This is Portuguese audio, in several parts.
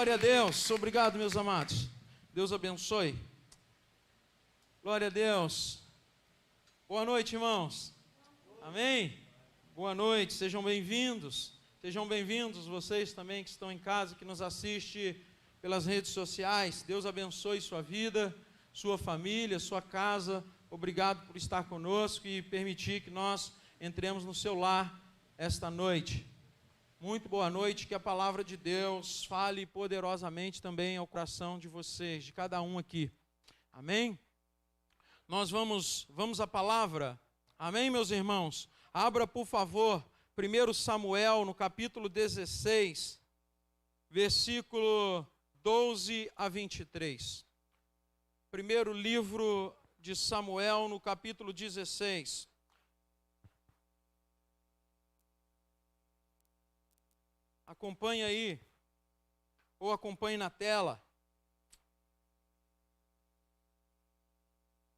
Glória a Deus. Obrigado, meus amados. Deus abençoe. Glória a Deus. Boa noite, irmãos. Amém? Boa noite, sejam bem-vindos. Sejam bem-vindos vocês também que estão em casa, que nos assistem pelas redes sociais. Deus abençoe sua vida, sua família, sua casa. Obrigado por estar conosco e permitir que nós entremos no seu lar esta noite. Muito boa noite, que a palavra de Deus fale poderosamente também ao coração de vocês, de cada um aqui. Amém? Nós vamos à palavra. Amém, meus irmãos? Abra, por favor, 1 Samuel, no capítulo 16, versículo 12 a 23. Primeiro livro de Samuel, no capítulo 16. Acompanhe aí, ou acompanhe na tela.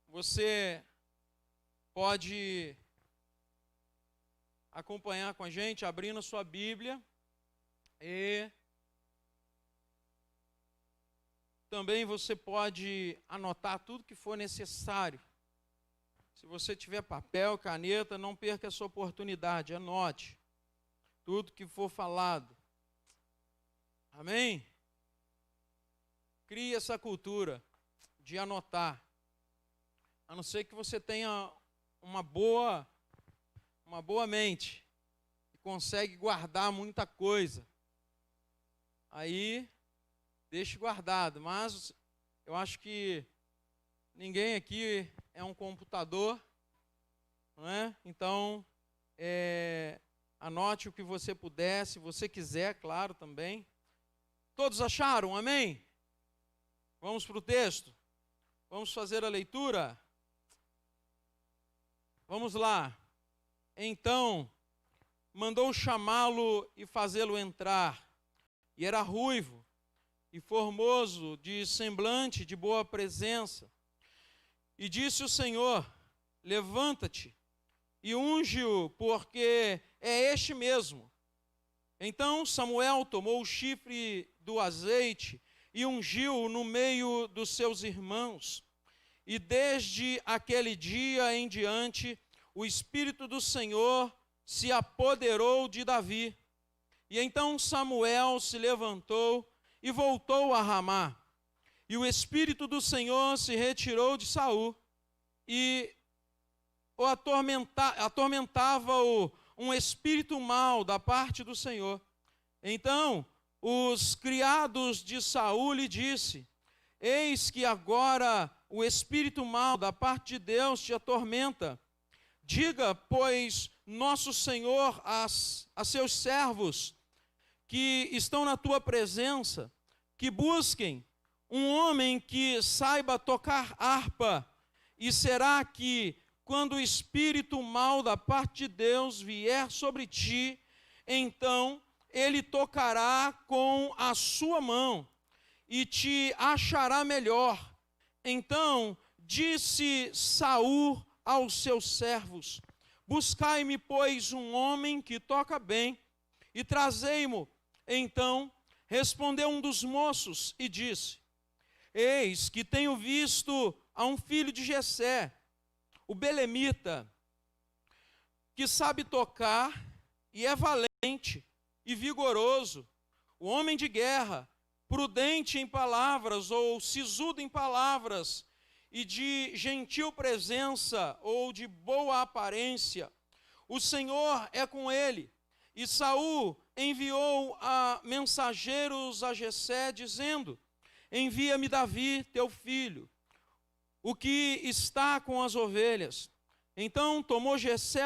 Você pode acompanhar com a gente, abrindo a sua Bíblia, e também você pode anotar tudo que for necessário. Se você tiver papel, caneta, não perca essa oportunidade, anote tudo que for falado. Amém? Crie essa cultura de anotar. A não ser que você tenha uma boa mente e consegue guardar muita coisa. Aí, deixe guardado. Mas eu acho que ninguém aqui é um computador, não é? Então, anote o que você puder, se você quiser, claro, também. Todos acharam? Amém? Vamos para o texto? Vamos fazer a leitura? Vamos lá. Então, mandou chamá-lo e fazê-lo entrar. E era ruivo e formoso, de semblante, de boa presença. E disse o Senhor: levanta-te e unge-o, porque é este mesmo. Então Samuel tomou o chifre do azeite e ungiu-o no meio dos seus irmãos. E desde aquele dia em diante, o Espírito do Senhor se apoderou de Davi. E então Samuel se levantou e voltou a Ramá. E o Espírito do Senhor se retirou de Saul e o atormentava-o um espírito mau da parte do Senhor. Então os criados de Saul lhe disse: eis que agora o espírito mau da parte de Deus te atormenta. Diga, pois, nosso Senhor a seus servos que estão na tua presença, que busquem um homem que saiba tocar harpa, e será que, quando o espírito mau da parte de Deus vier sobre ti, então ele tocará com a sua mão e te achará melhor. Então disse Saul aos seus servos: buscai-me, pois, um homem que toca bem, e trazei-mo. Então respondeu um dos moços e disse: eis que tenho visto a um filho de Jessé, o belemita, que sabe tocar e é valente e vigoroso, o homem de guerra, prudente em palavras ou sisudo em palavras, e de gentil presença ou de boa aparência. O Senhor é com ele. E Saul enviou a mensageiros a Jessé, dizendo: envia-me Davi, teu filho, o que está com as ovelhas. Então tomou Jessé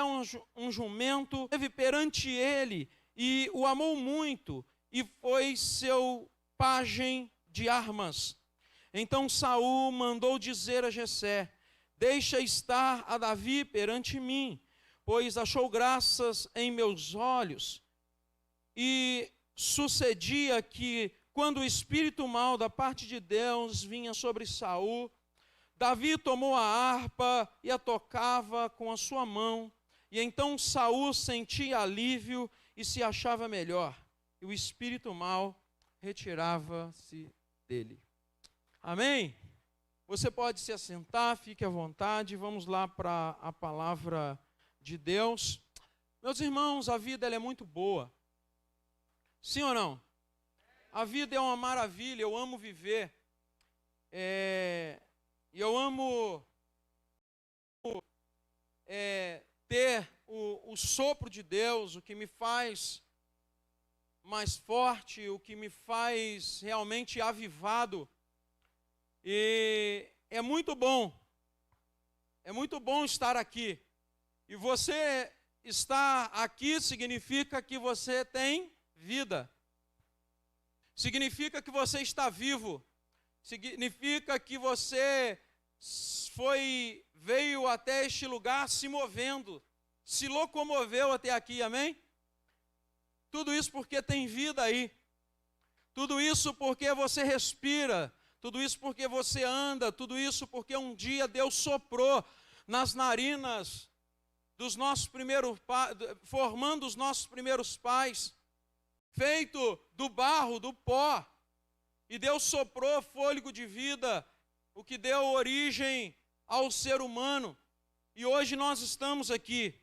um jumento, esteve perante ele, e o amou muito, e foi seu pajem de armas. Então Saul mandou dizer a Jessé: deixa estar a Davi perante mim, pois achou graças em meus olhos. E sucedia que, quando o espírito mau da parte de Deus vinha sobre Saul, Davi tomou a harpa e a tocava com a sua mão, e então Saul sentia alívio e se achava melhor, e o espírito mau retirava-se dele. Amém? Você pode se assentar, fique à vontade. Vamos lá para a palavra de Deus. Meus irmãos, a vida ela é muito boa. Sim ou não? A vida é uma maravilha, eu amo viver. Eu amo ter o sopro de Deus, o que me faz mais forte, o que me faz realmente avivado. E é muito bom estar aqui. E você estar aqui significa que você tem vida. Significa que você está vivo. Significa que você veio até este lugar se movendo, se locomoveu até aqui, amém? Tudo isso porque tem vida aí. Tudo isso porque você respira. Tudo isso porque você anda. Tudo isso porque um dia Deus soprou nas narinas dos nossos primeiros pais, formando os nossos primeiros pais, feito do barro, do pó. E Deus soprou fôlego de vida, o que deu origem ao ser humano. E hoje nós estamos aqui.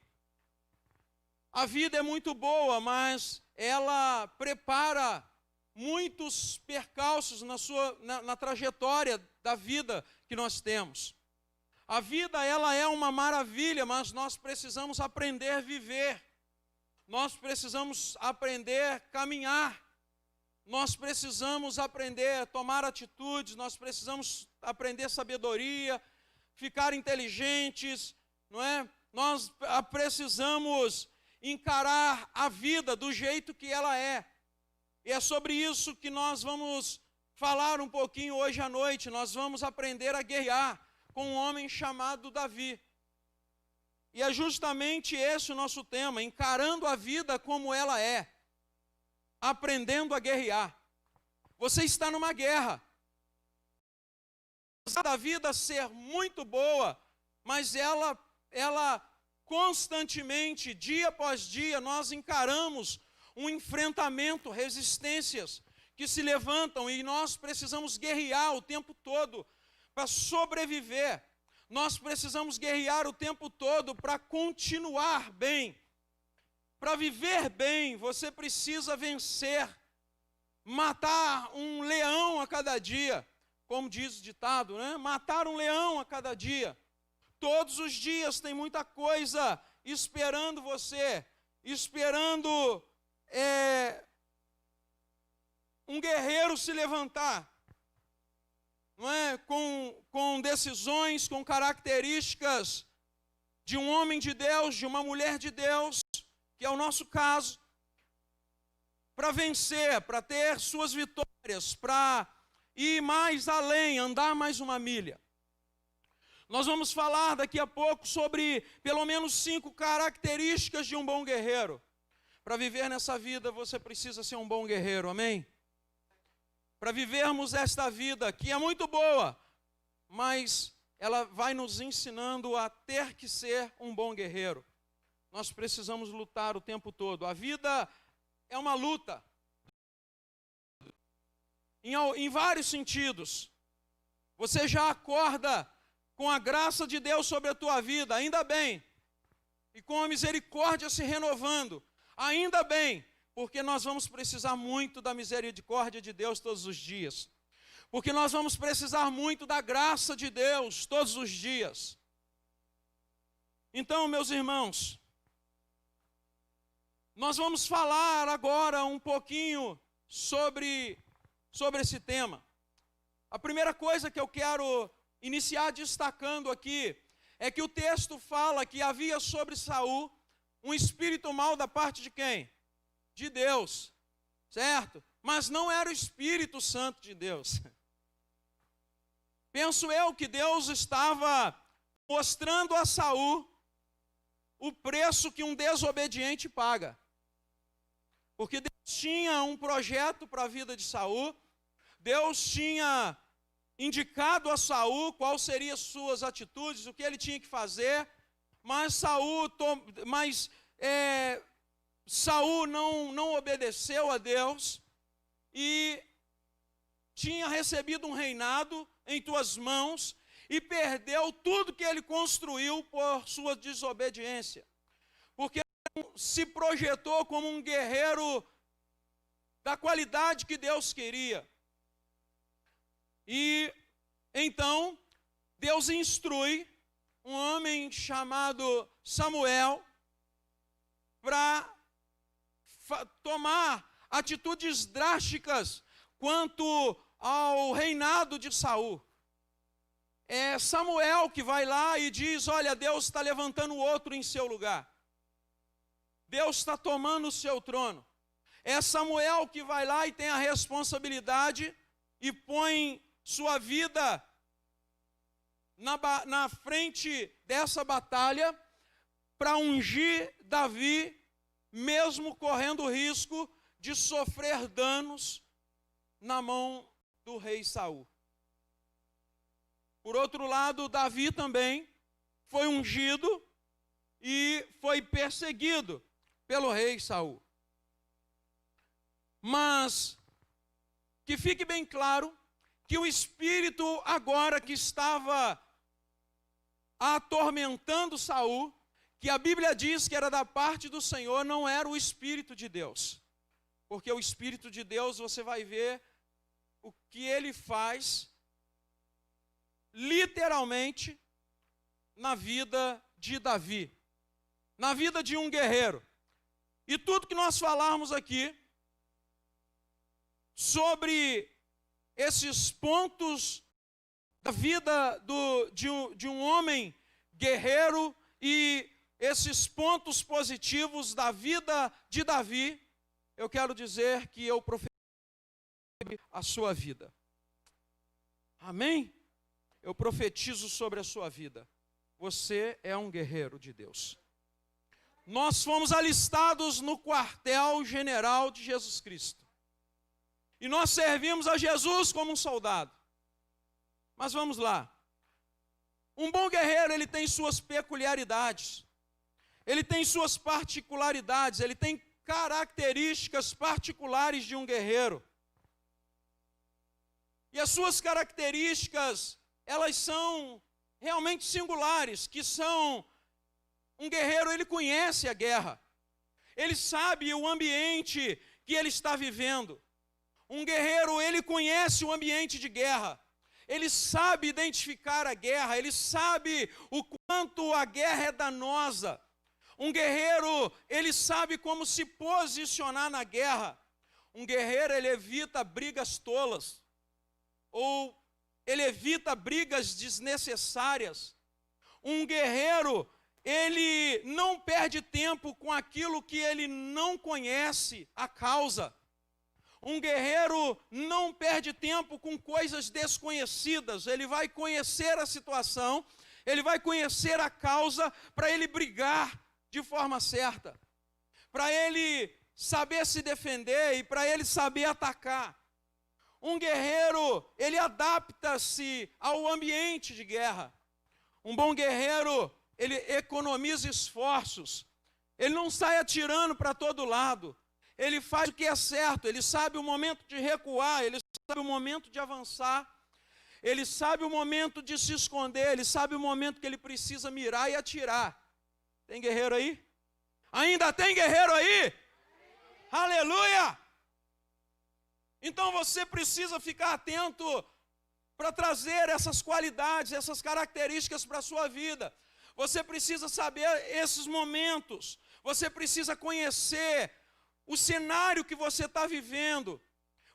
A vida é muito boa, mas ela prepara muitos percalços na trajetória da vida que nós temos. A vida, ela é uma maravilha, mas nós precisamos aprender a viver. Nós precisamos aprender a caminhar. Nós precisamos aprender a tomar atitudes, nós precisamos aprender sabedoria, ficar inteligentes, não é? Nós precisamos encarar a vida do jeito que ela é. E é sobre isso que nós vamos falar um pouquinho hoje à noite. Nós vamos aprender a guerrear com um homem chamado Davi. E é justamente esse o nosso tema, encarando a vida como ela é, aprendendo a guerrear. Você está numa guerra. Apesar da vida ser muito boa, mas ela constantemente, dia após dia, nós encaramos um enfrentamento, resistências que se levantam e nós precisamos guerrear o tempo todo para sobreviver. Nós precisamos guerrear o tempo todo para continuar bem. Para viver bem, você precisa vencer, matar um leão a cada dia, como diz o ditado, né? Matar um leão a cada dia. Todos os dias tem muita coisa esperando você, esperando um guerreiro se levantar, não é? Com decisões, com características de um homem de Deus, de uma mulher de Deus, que é o nosso caso, para vencer, para ter suas vitórias, para ir mais além, andar mais uma milha. Nós vamos falar daqui a pouco sobre pelo menos 5 características de um bom guerreiro. Para viver nessa vida, você precisa ser um bom guerreiro, amém? Para vivermos esta vida, que é muito boa, mas ela vai nos ensinando a ter que ser um bom guerreiro. Nós precisamos lutar o tempo todo. A vida é uma luta. Em vários sentidos. Você já acorda com a graça de Deus sobre a tua vida, ainda bem. E com a misericórdia se renovando, ainda bem. Porque nós vamos precisar muito da misericórdia de Deus todos os dias. Porque nós vamos precisar muito da graça de Deus todos os dias. Então, meus irmãos, nós vamos falar agora um pouquinho sobre esse tema. A primeira coisa que eu quero iniciar destacando aqui é que o texto fala que havia sobre Saul um espírito mau da parte de quem? De Deus, certo? Mas não era o Espírito Santo de Deus. Penso eu que Deus estava mostrando a Saul o preço que um desobediente paga. Porque Deus tinha um projeto para a vida de Saul, Deus tinha indicado a Saul quais seriam suas atitudes, o que ele tinha que fazer, mas Saul não obedeceu a Deus, e tinha recebido um reinado em tuas mãos e perdeu tudo que ele construiu por sua desobediência. Porque se projetou como um guerreiro da qualidade que Deus queria. E então Deus instrui um homem chamado Samuel para tomar atitudes drásticas quanto ao reinado de Saul. É Samuel que vai lá e diz: olha, Deus está levantando outro em seu lugar. Deus está tomando o seu trono. É Samuel que vai lá e tem a responsabilidade e põe sua vida na frente dessa batalha para ungir Davi, mesmo correndo o risco de sofrer danos na mão do rei Saul. Por outro lado, Davi também foi ungido e foi perseguido pelo rei Saul. Mas que fique bem claro que o espírito agora que estava atormentando Saul, que a Bíblia diz que era da parte do Senhor, não era o Espírito de Deus. Porque o Espírito de Deus, você vai ver o que ele faz, literalmente, na vida de Davi, na vida de um guerreiro. E tudo que nós falarmos aqui sobre esses pontos da vida de um homem guerreiro e esses pontos positivos da vida de Davi, eu quero dizer que eu profetizo a sua vida. Amém? Eu profetizo sobre a sua vida. Você é um guerreiro de Deus. Nós fomos alistados no quartel-general de Jesus Cristo. E nós servimos a Jesus como um soldado. Mas vamos lá. Um bom guerreiro, ele tem suas peculiaridades. Ele tem suas particularidades, ele tem características particulares de um guerreiro. E as suas características, elas são realmente singulares, que são, um guerreiro, ele conhece a guerra. Ele sabe o ambiente que ele está vivendo. Um guerreiro, ele conhece o ambiente de guerra. Ele sabe identificar a guerra, ele sabe o quanto a guerra é danosa. Um guerreiro, ele sabe como se posicionar na guerra. Um guerreiro, ele evita brigas tolas, ou ele evita brigas desnecessárias. Um guerreiro, ele não perde tempo com aquilo que ele não conhece a causa. Um guerreiro não perde tempo com coisas desconhecidas. Ele vai conhecer a situação, ele vai conhecer a causa para ele brigar de forma certa, para ele saber se defender e para ele saber atacar. Um guerreiro, ele adapta-se ao ambiente de guerra. Um bom guerreiro, ele economiza esforços. Ele não sai atirando para todo lado. Ele faz o que é certo, ele sabe o momento de recuar, ele sabe o momento de avançar, ele sabe o momento de se esconder, ele sabe o momento que ele precisa mirar e atirar. Tem guerreiro aí? Ainda tem guerreiro aí? Aleluia! Então você precisa ficar atento para trazer essas qualidades, essas características para a sua vida. Você precisa saber esses momentos, você precisa conhecer o cenário que você está vivendo.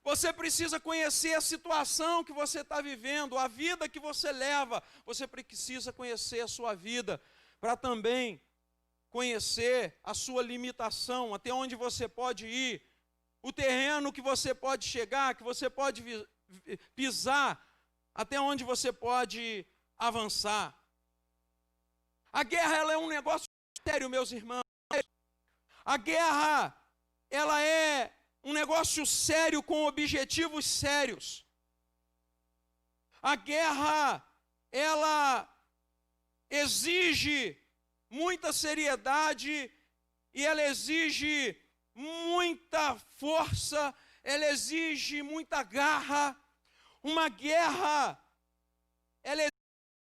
Você precisa conhecer a situação que você está vivendo, a vida que você leva. Você precisa conhecer a sua vida para também conhecer a sua limitação, até onde você pode ir, o terreno que você pode chegar, que você pode pisar, até onde você pode avançar. A guerra, ela é um negócio sério, meus irmãos. A guerra, ela é um negócio sério com objetivos sérios. A guerra, ela exige muita seriedade e ela exige muita força, ela exige muita garra. Uma guerra, ela exige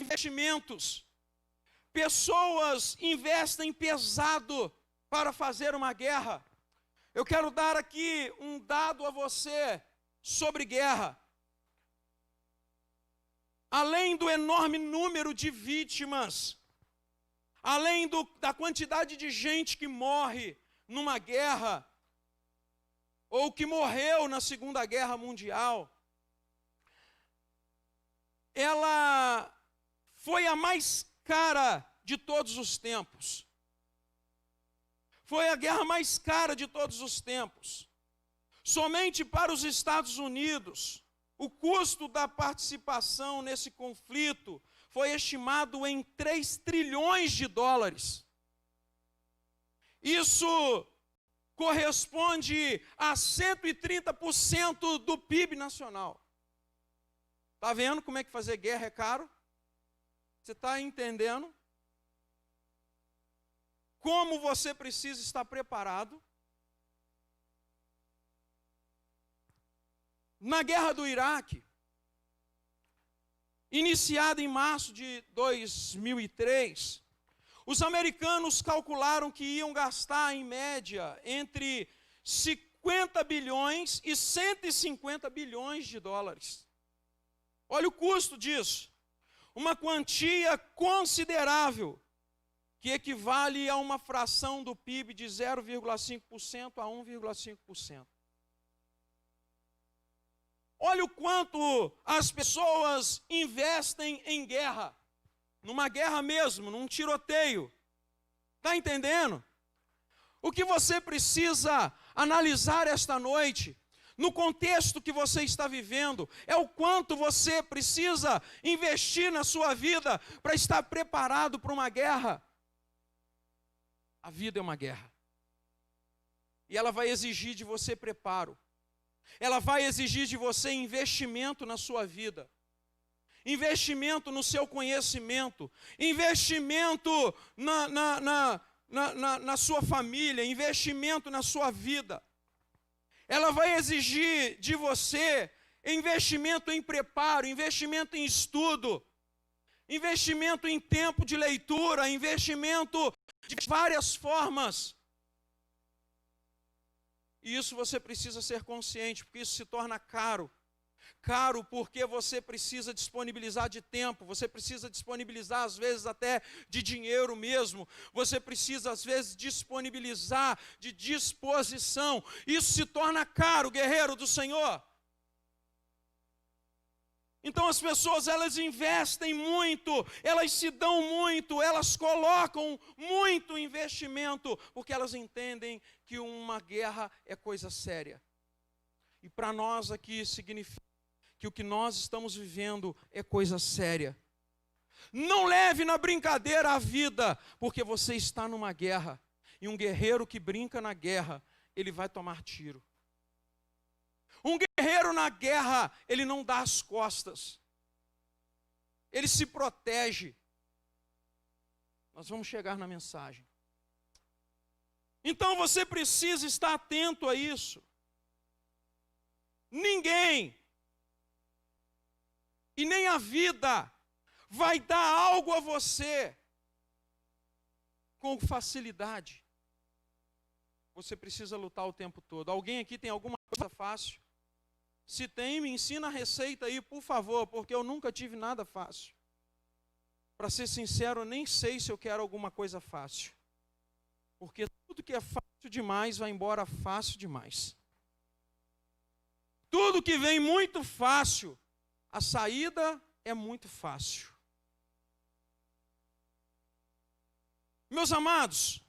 investimentos. Pessoas investem pesado para fazer uma guerra. Eu quero dar aqui um dado a você sobre guerra. Além do enorme número de vítimas, além da quantidade de gente que morre numa guerra, ou que morreu na Segunda Guerra Mundial, ela foi a mais cara de todos os tempos. Foi a guerra mais cara de todos os tempos. Somente para os Estados Unidos, o custo da participação nesse conflito foi estimado em 3 trilhões de dólares. Isso corresponde a 130% do PIB nacional. Está vendo como é que fazer guerra é caro? Você está entendendo? Como você precisa estar preparado? Na guerra do Iraque, iniciada em março de 2003, os americanos calcularam que iam gastar, em média, entre 50 bilhões e 150 bilhões de dólares. Olha o custo disso. Uma quantia considerável, que equivale a uma fração do PIB de 0,5% a 1,5%. Olha o quanto as pessoas investem em guerra. Numa guerra mesmo, num tiroteio. Está entendendo? O que você precisa analisar esta noite, no contexto que você está vivendo, é o quanto você precisa investir na sua vida para estar preparado para uma guerra. A vida é uma guerra. E ela vai exigir de você preparo. Ela vai exigir de você investimento na sua vida. Investimento no seu conhecimento. Investimento na sua família. Investimento na sua vida. Ela vai exigir de você investimento em preparo, investimento em estudo, investimento em tempo de leitura, investimento de várias formas. E isso você precisa ser consciente, porque isso se torna caro. Caro porque você precisa disponibilizar de tempo, você precisa disponibilizar às vezes até de dinheiro mesmo, você precisa às vezes disponibilizar de disposição. Isso se torna caro, guerreiro do Senhor. Então as pessoas, elas investem muito, elas se dão muito, elas colocam muito investimento, porque elas entendem que uma guerra é coisa séria. E para nós aqui significa que o que nós estamos vivendo é coisa séria. Não leve na brincadeira a vida, porque você está numa guerra, e um guerreiro que brinca na guerra, ele vai tomar tiro. Um guerreiro na guerra, ele não dá as costas. Ele se protege. Nós vamos chegar na mensagem. Então você precisa estar atento a isso. Ninguém, e nem a vida, vai dar algo a você com facilidade. Você precisa lutar o tempo todo. Alguém aqui tem alguma coisa fácil? Se tem, me ensina a receita aí, por favor, porque eu nunca tive nada fácil. Para ser sincero, eu nem sei se eu quero alguma coisa fácil. Porque tudo que é fácil demais vai embora fácil demais. Tudo que vem muito fácil, a saída é muito fácil. Meus amados,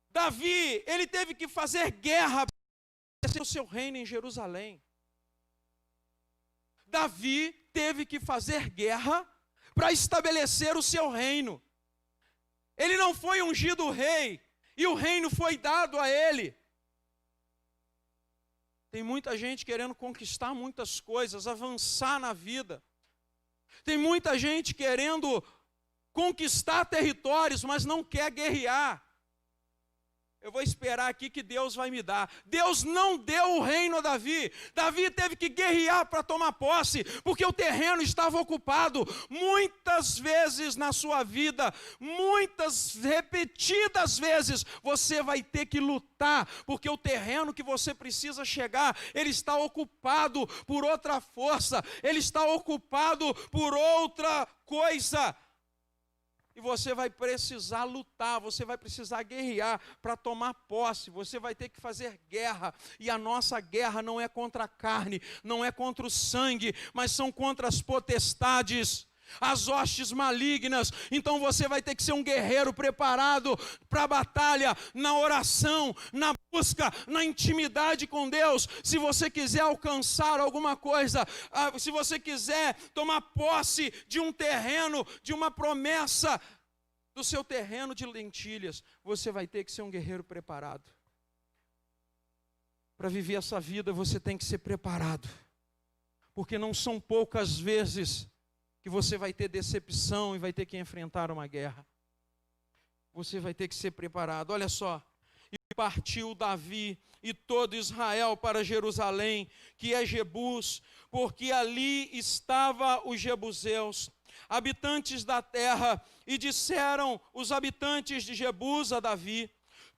Davi, ele teve que fazer guerra o seu reino em Jerusalém. Davi teve que fazer guerra para estabelecer o seu reino. Ele não foi ungido rei e o reino foi dado a ele. Tem muita gente querendo conquistar muitas coisas, avançar na vida. Tem muita gente querendo conquistar territórios, mas não quer guerrear. eu vou esperar aqui que Deus vai me dar. Deus não deu o reino a Davi. Davi teve que guerrear para tomar posse, porque o terreno estava ocupado. Muitas vezes na sua vida, muitas repetidas vezes, você vai ter que lutar, porque o terreno que você precisa chegar, ele está ocupado por outra força, ele está ocupado por outra coisa. E você vai precisar lutar, você vai precisar guerrear para tomar posse, você vai ter que fazer guerra. E a nossa guerra não é contra a carne, não é contra o sangue, mas são contra as potestades, as hostes malignas. Então você vai ter que ser um guerreiro preparado para a batalha, na oração, na busca, na intimidade com Deus. Se você quiser alcançar alguma coisa, se você quiser tomar posse de um terreno, de uma promessa, do seu terreno de lentilhas, você vai ter que ser um guerreiro preparado. Para viver essa vida você tem que ser preparado, porque não são poucas vezes que você vai ter decepção e vai ter que enfrentar uma guerra. Você vai ter que ser preparado. Olha só, e partiu Davi e todo Israel para Jerusalém, que é Jebus, porque ali estavam os jebuseus, habitantes da terra, e disseram os habitantes de Jebus a Davi: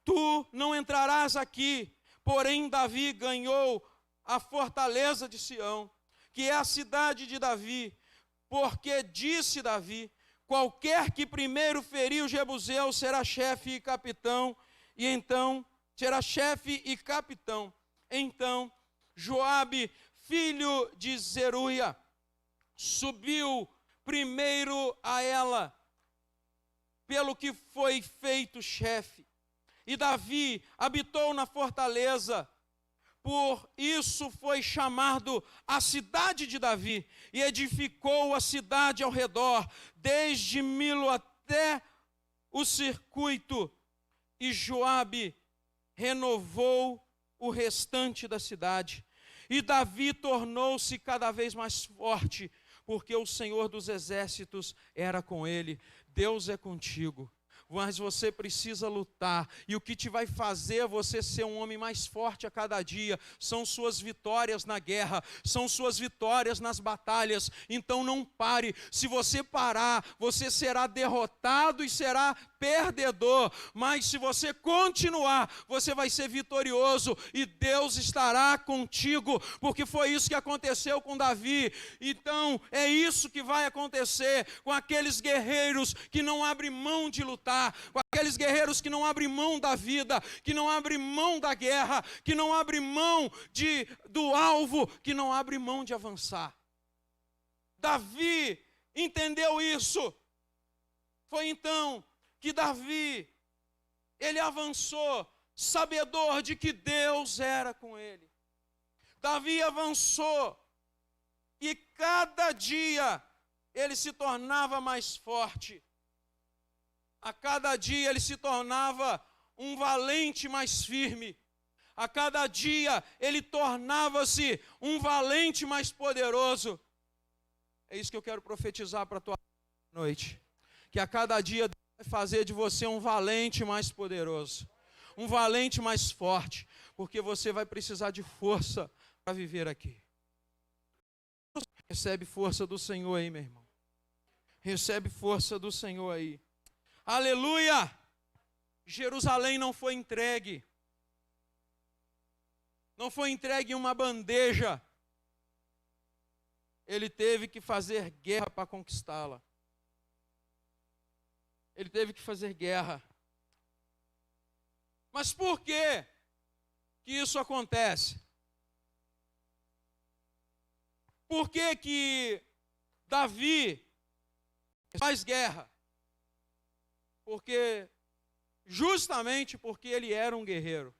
tu não entrarás aqui. Porém Davi ganhou a fortaleza de Sião, que é a cidade de Davi, porque disse Davi: qualquer que primeiro ferir os jebuseus será chefe e capitão, e então será chefe e capitão. Então Joabe, filho de Zeruia, subiu primeiro a ela, pelo que foi feito chefe. E Davi habitou na fortaleza, por isso foi chamado a cidade de Davi, e edificou a cidade ao redor, desde Milo até o circuito. E Joabe renovou o restante da cidade. E Davi tornou-se cada vez mais forte, porque o Senhor dos exércitos era com ele. Deus é contigo, mas você precisa lutar, e o que te vai fazer você ser um homem mais forte a cada dia, são suas vitórias na guerra, são suas vitórias nas batalhas. Então não pare. Se você parar, você será derrotado e será perdedor, mas se você continuar, você vai ser vitorioso, e Deus estará contigo, porque foi isso que aconteceu com Davi. Então é isso que vai acontecer com aqueles guerreiros que não abrem mão de lutar, com aqueles guerreiros que não abrem mão da vida, que não abrem mão da guerra, que não abrem mão do alvo, que não abrem mão de avançar. Davi entendeu isso. Foi então que Davi, ele avançou, sabedor de que Deus era com ele. Davi avançou, e cada dia ele se tornava mais forte. A cada dia ele se tornava um valente mais firme. A cada dia ele tornava-se um valente mais poderoso. É isso que eu quero profetizar para a tua noite. Que a cada dia Deus vai fazer de você um valente mais poderoso, um valente mais forte, porque você vai precisar de força para viver aqui. Recebe força do Senhor aí, meu irmão. Recebe força do Senhor aí. Aleluia! Jerusalém não foi entregue. Não foi entregue em uma bandeja. Ele teve que fazer guerra para conquistá-la. Ele teve que fazer guerra. Mas por que isso acontece? Por que Davi faz guerra? Justamente porque ele era um guerreiro.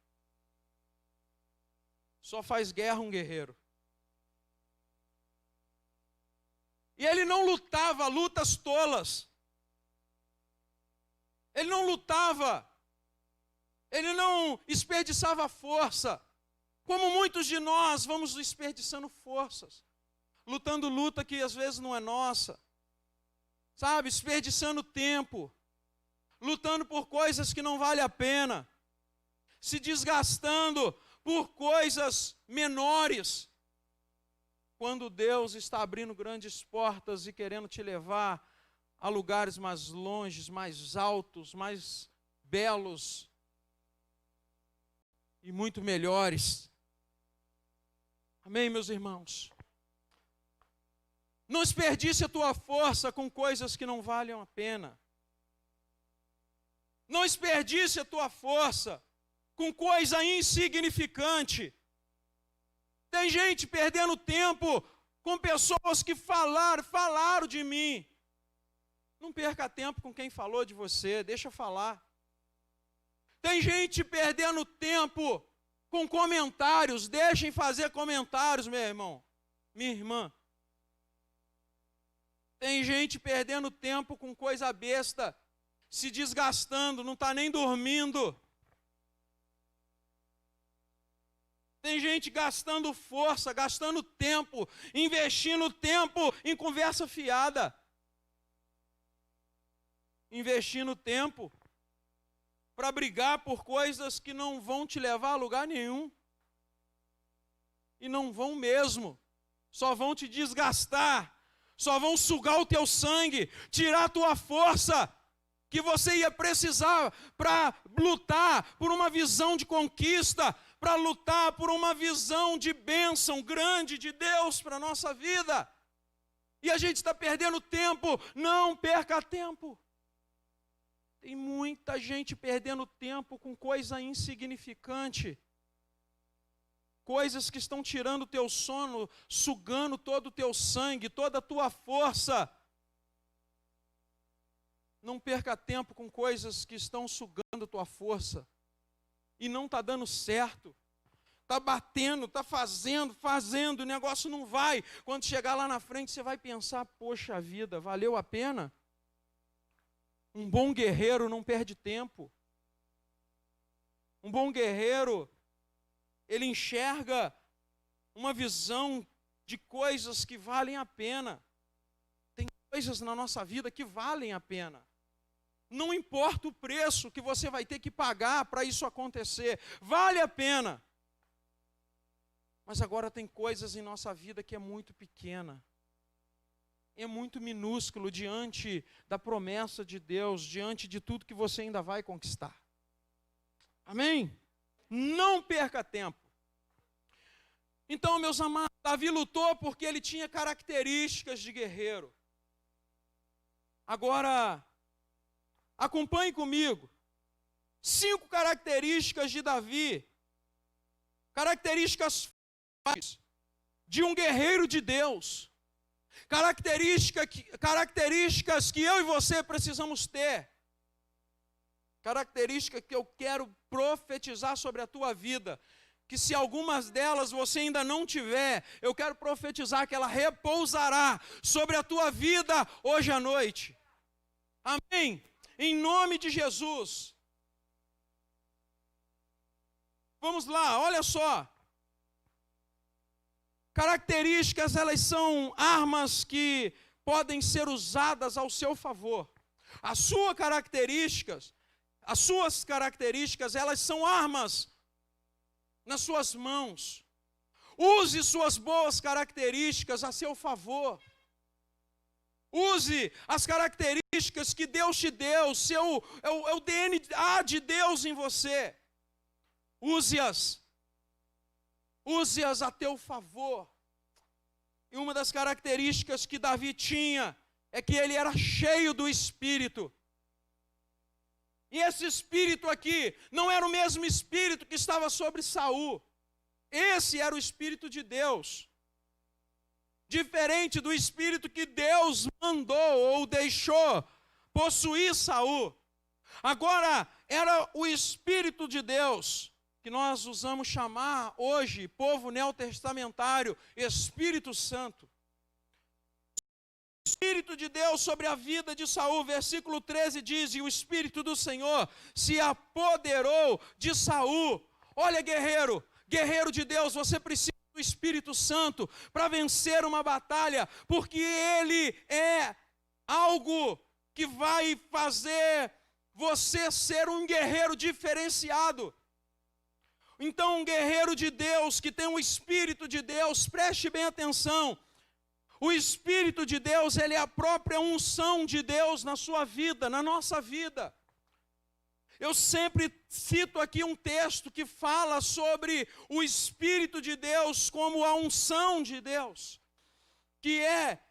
Só faz guerra um guerreiro. E ele não lutava lutas tolas. Ele não lutava, ele não desperdiçava força, como muitos de nós vamos desperdiçando forças, lutando luta que às vezes não é nossa, sabe, desperdiçando tempo, lutando por coisas que não vale a pena. se desgastando por coisas menores, quando Deus está abrindo grandes portas e querendo te levar a lugares mais longes, mais altos, mais belos e muito melhores. Amém, meus irmãos? Não desperdice a tua força com coisas que não valem a pena. Não desperdice a tua força com coisa insignificante. Tem gente perdendo tempo com pessoas que falaram de mim. Não perca tempo com quem falou de você, deixa falar. Tem gente perdendo tempo com comentários, deixem fazer comentários, meu irmão, minha irmã. Tem gente perdendo tempo com coisa besta, se desgastando, não está nem dormindo. Tem gente gastando força, gastando tempo, investindo tempo em conversa fiada. Investindo tempo para brigar por coisas que não vão te levar a lugar nenhum. E não vão mesmo. Só vão te desgastar. Só vão sugar o teu sangue, tirar a tua força que você ia precisar para lutar por uma visão de conquista, para lutar por uma visão de bênção grande de Deus para a nossa vida. E a gente está perdendo tempo. Não perca tempo. Tem muita gente perdendo tempo com coisa insignificante. Coisas que estão tirando o teu sono, sugando todo o teu sangue, toda a tua força. Não perca tempo com coisas que estão sugando a tua força. E não está dando certo. Está batendo, está fazendo, o negócio não vai. Quando chegar lá na frente, você vai pensar, poxa vida, valeu a pena? Um bom guerreiro não perde tempo. Um bom guerreiro, ele enxerga uma visão de coisas que valem a pena. Tem coisas na nossa vida que valem a pena. Não importa o preço que você vai ter que pagar para isso acontecer, vale a pena. Mas agora tem coisas em nossa vida que é muito pequena. É muito minúsculo diante da promessa de Deus, diante de tudo que você ainda vai conquistar. Amém? Não perca tempo. Então, meus amados, Davi lutou porque ele tinha características de guerreiro. Agora, acompanhe comigo. 5 características de Davi. Características de um guerreiro de Deus. Características que eu e você precisamos ter. Características que eu quero profetizar sobre a tua vida. Que se algumas delas você ainda não tiver, eu quero profetizar que ela repousará sobre a tua vida hoje à noite. Amém? Em nome de Jesus. Vamos lá, olha só. Características, elas são armas que podem ser usadas ao seu favor. As suas características, elas são armas nas suas mãos. Use suas boas características a seu favor. Use as características que Deus te deu, é o DNA de Deus em você. Use-as a teu favor. E uma das características que Davi tinha é que ele era cheio do Espírito. E esse Espírito aqui não era o mesmo Espírito que estava sobre Saul. Esse era o Espírito de Deus. Diferente do Espírito que Deus mandou ou deixou possuir Saul. Agora era o Espírito de Deus, que nós usamos chamar hoje, povo neotestamentário, Espírito Santo. O Espírito de Deus sobre a vida de Saul, versículo 13 diz, e o Espírito do Senhor se apoderou de Saul. Olha, guerreiro de Deus, você precisa do Espírito Santo para vencer uma batalha, porque ele é algo que vai fazer você ser um guerreiro diferenciado. Então, um guerreiro de Deus, que tem o Espírito de Deus, preste bem atenção. O Espírito de Deus, ele é a própria unção de Deus na sua vida, na nossa vida. Eu sempre cito aqui um texto que fala sobre o Espírito de Deus como a unção de Deus, que é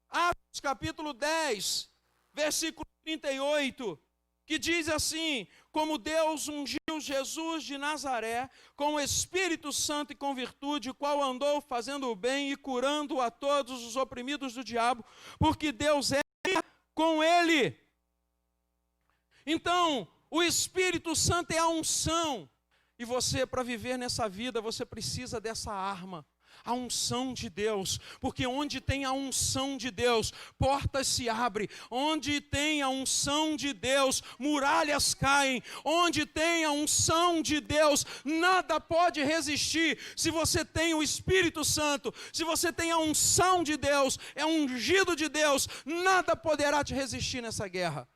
Atos capítulo 10, versículo 38, que diz assim: como Deus ungiu Jesus de Nazaré com o Espírito Santo e com virtude, o qual andou fazendo o bem e curando a todos os oprimidos do diabo, porque Deus é com ele. Então, o Espírito Santo é a unção, e você, para viver nessa vida, você precisa dessa arma, a unção de Deus, porque onde tem a unção de Deus, portas se abrem. Onde tem a unção de Deus, muralhas caem. Onde tem a unção de Deus, nada pode resistir. Se você tem o Espírito Santo, se você tem a unção de Deus, é ungido de Deus, nada poderá te resistir nessa guerra.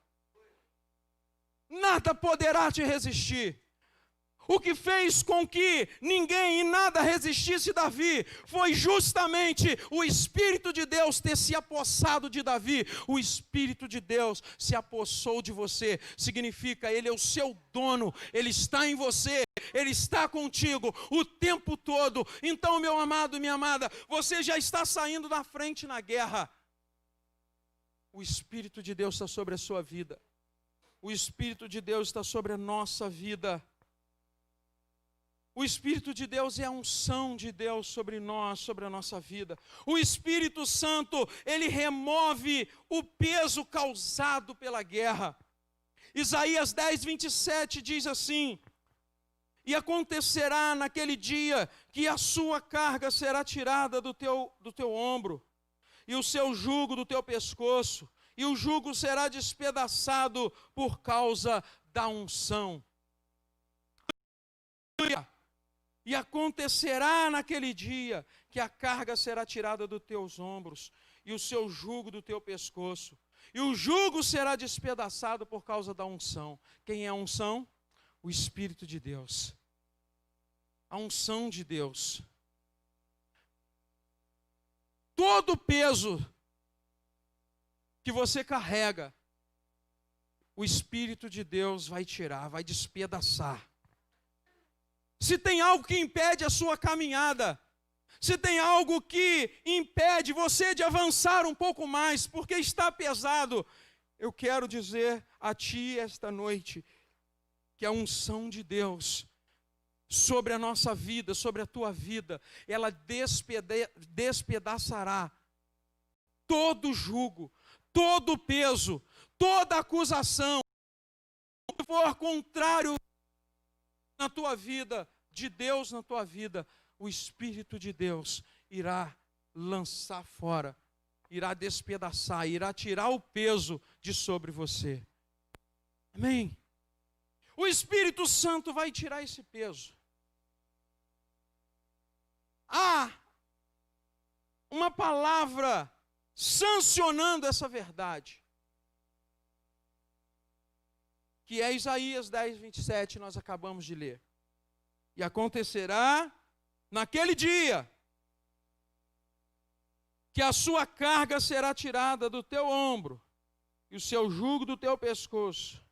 Nada poderá te resistir. O que fez com que ninguém e nada resistisse Davi foi justamente o Espírito de Deus ter se apossado de Davi. O Espírito de Deus se apossou de você. Significa, ele é o seu dono, ele está em você, ele está contigo o tempo todo. Então, meu amado e minha amada, você já está saindo da frente na guerra. O Espírito de Deus está sobre a sua vida. O Espírito de Deus está sobre a nossa vida. O Espírito de Deus é a unção de Deus sobre nós, sobre a nossa vida. O Espírito Santo, ele remove o peso causado pela guerra. Isaías 10, 27 diz assim: e acontecerá naquele dia que a sua carga será tirada do teu ombro, e o seu jugo do teu pescoço, e o jugo será despedaçado por causa da unção. E acontecerá naquele dia que a carga será tirada dos teus ombros, e o seu jugo do teu pescoço, e o jugo será despedaçado por causa da unção. Quem é a unção? O Espírito de Deus. A unção de Deus. Todo o peso que você carrega, o Espírito de Deus vai tirar, vai despedaçar. Se tem algo que impede a sua caminhada, se tem algo que impede você de avançar um pouco mais, porque está pesado, eu quero dizer a ti esta noite, que a unção de Deus sobre a nossa vida, sobre a tua vida, ela despedaçará todo jugo, todo peso, toda acusação que for contrário na tua vida, de Deus na tua vida, o Espírito de Deus irá lançar fora, irá despedaçar, irá tirar o peso de sobre você. Amém? O Espírito Santo vai tirar esse peso. Há uma palavra sancionando essa verdade, que é Isaías 10, 27, nós acabamos de ler. E acontecerá naquele dia que a sua carga será tirada do teu ombro, e o seu jugo do teu pescoço,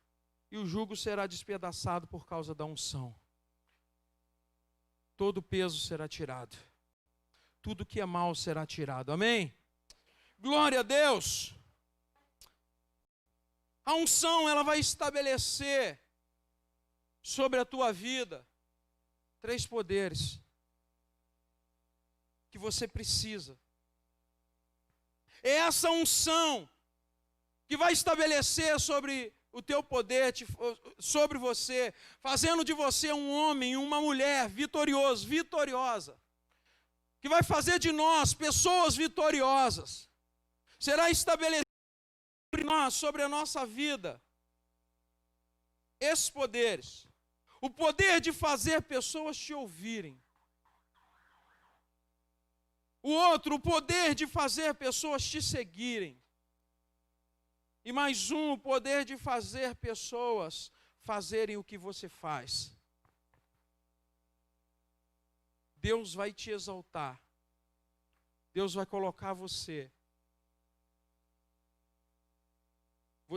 e o jugo será despedaçado por causa da unção. Todo o peso será tirado. Tudo que é mal será tirado. Amém? Glória a Deus. A unção, ela vai estabelecer sobre a tua vida 3 poderes que você precisa. É essa unção que vai estabelecer sobre o teu poder, sobre você, fazendo de você um homem, uma mulher vitorioso, vitoriosa, que vai fazer de nós pessoas vitoriosas. Será estabelecido sobre nós, sobre a nossa vida, esses poderes. O poder de fazer pessoas te ouvirem. O outro, o poder de fazer pessoas te seguirem. E mais um, o poder de fazer pessoas fazerem o que você faz. Deus vai te exaltar. Deus vai colocar você.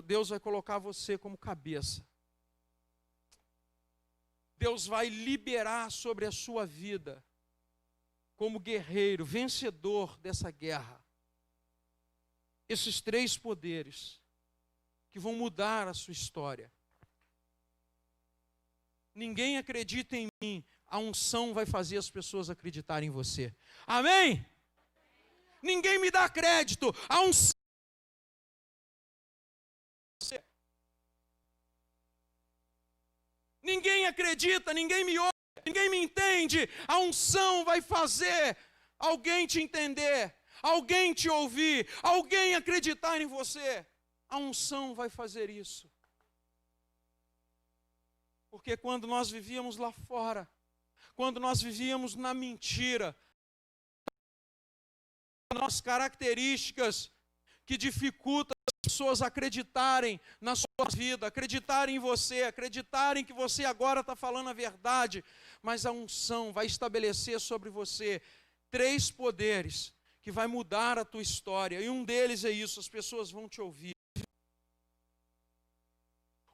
Deus vai colocar você como cabeça. Deus vai liberar sobre a sua vida como guerreiro, vencedor dessa guerra. Esses 3 poderes que vão mudar a sua história. Ninguém acredita em mim, a unção vai fazer as pessoas acreditarem em você. Amém? Ninguém me dá crédito, a unção. Ninguém acredita, ninguém me ouve, ninguém me entende. A unção vai fazer alguém te entender, alguém te ouvir, alguém acreditar em você. A unção vai fazer isso. Porque quando nós vivíamos lá fora, quando nós vivíamos na mentira, as características que dificultam as pessoas acreditarem na sua vida, acreditarem em você, acreditarem que você agora está falando a verdade, mas a unção vai estabelecer sobre você 3 poderes que vai mudar a tua história, e um deles é isso: as pessoas vão te ouvir.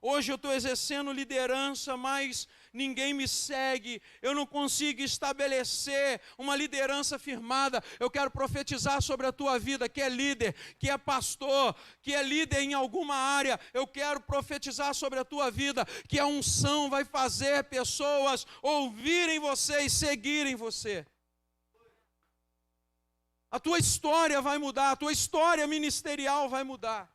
Hoje eu estou exercendo liderança, mas ninguém me segue, eu não consigo estabelecer uma liderança firmada. Eu quero profetizar sobre a tua vida, que é líder, que é pastor, que é líder em alguma área. Eu quero profetizar sobre a tua vida, que a unção vai fazer pessoas ouvirem você e seguirem você. A tua história vai mudar, a tua história ministerial vai mudar.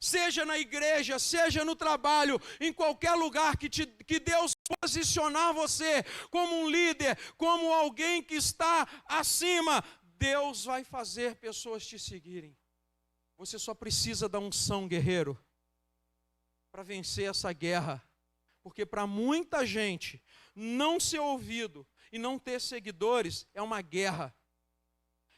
Seja na igreja, seja no trabalho, em qualquer lugar que Deus posicionar você como um líder, como alguém que está acima, Deus vai fazer pessoas te seguirem. Você só precisa da unção, guerreiro, para vencer essa guerra. Porque para muita gente, não ser ouvido e não ter seguidores é uma guerra.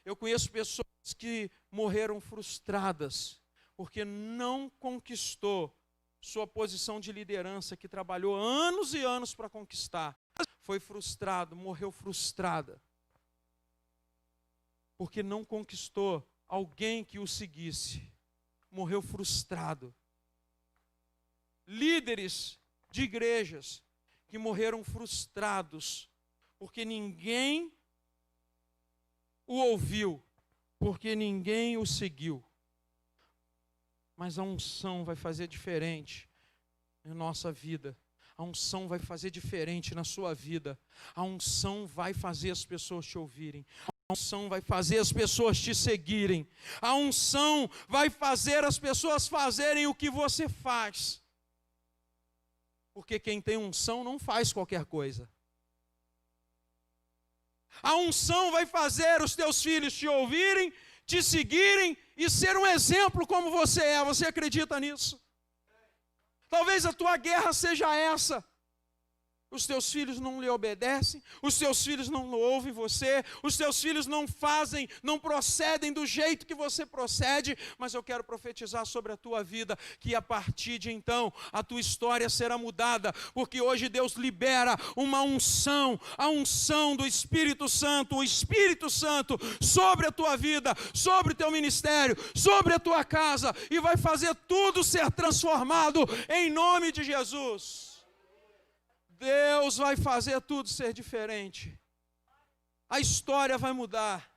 Eu conheço pessoas que morreram frustradas, porque não conquistou sua posição de liderança, que trabalhou anos e anos para conquistar. Foi frustrado, morreu frustrada, porque não conquistou alguém que o seguisse. Morreu frustrado. Líderes de igrejas que morreram frustrados, porque ninguém o ouviu, porque ninguém o seguiu. Mas a unção vai fazer diferente na nossa vida. A unção vai fazer diferente na sua vida. A unção vai fazer as pessoas te ouvirem. A unção vai fazer as pessoas te seguirem. A unção vai fazer as pessoas fazerem o que você faz. Porque quem tem unção não faz qualquer coisa. A unção vai fazer os teus filhos te ouvirem, te seguirem e ser um exemplo como você é. Você acredita nisso? Talvez a tua guerra seja essa. Os teus filhos não lhe obedecem, os teus filhos não ouvem você, os teus filhos não fazem, não procedem do jeito que você procede, mas eu quero profetizar sobre a tua vida, que a partir de então, a tua história será mudada, porque hoje Deus libera uma unção, a unção do Espírito Santo, o Espírito Santo sobre a tua vida, sobre o teu ministério, sobre a tua casa, e vai fazer tudo ser transformado em nome de Jesus. Deus vai fazer tudo ser diferente. A história vai mudar.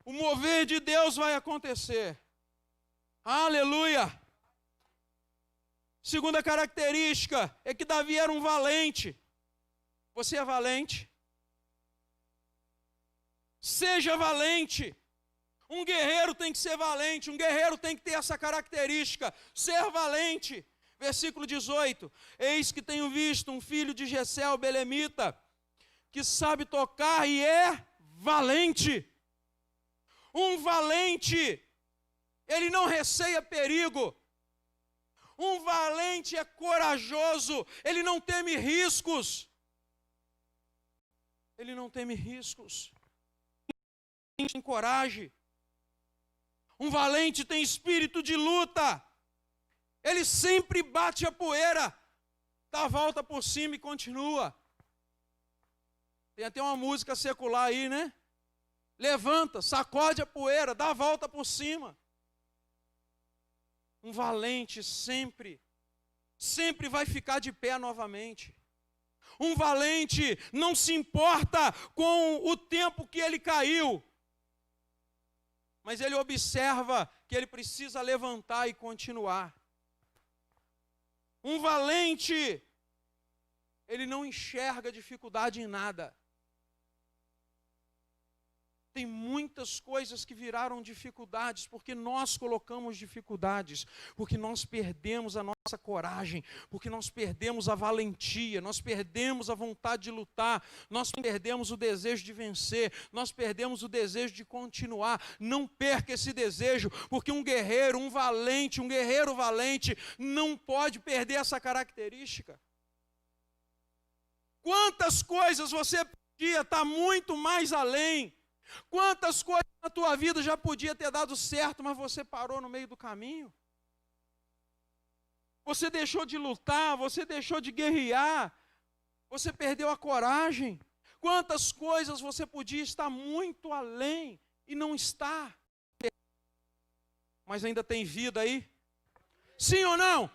O mover de Deus vai acontecer. Aleluia! Segunda característica é que Davi era um valente. Você é valente? Seja valente. Um guerreiro tem que ser valente. Um guerreiro tem que ter essa característica. Ser valente. Versículo 18, eis que tenho visto um filho de Jessé, o belemita, que sabe tocar e é valente. Um valente, ele não receia perigo. Um valente é corajoso, ele não teme riscos. Ele não teme riscos. Tem coragem. Um valente tem espírito de luta. Ele sempre bate a poeira, dá a volta por cima e continua. Tem até uma música secular aí, né? Levanta, sacode a poeira, dá a volta por cima. Um valente sempre vai ficar de pé novamente. Um valente não se importa com o tempo que ele caiu, mas ele observa que ele precisa levantar e continuar. Um valente, ele não enxerga dificuldade em nada. Tem muitas coisas que viraram dificuldades, porque nós colocamos dificuldades, porque nós perdemos a nossa coragem, porque nós perdemos a valentia, nós perdemos a vontade de lutar, nós perdemos o desejo de vencer, nós perdemos o desejo de continuar. Não perca esse desejo, porque um guerreiro valente, não pode perder essa característica. Quantas coisas você podia estar muito mais além? Quantas coisas na tua vida já podia ter dado certo, mas você parou no meio do caminho? Você deixou de lutar, você deixou de guerrear, você perdeu a coragem. Quantas coisas você podia estar muito além e não está? Mas ainda tem vida aí? Sim ou não?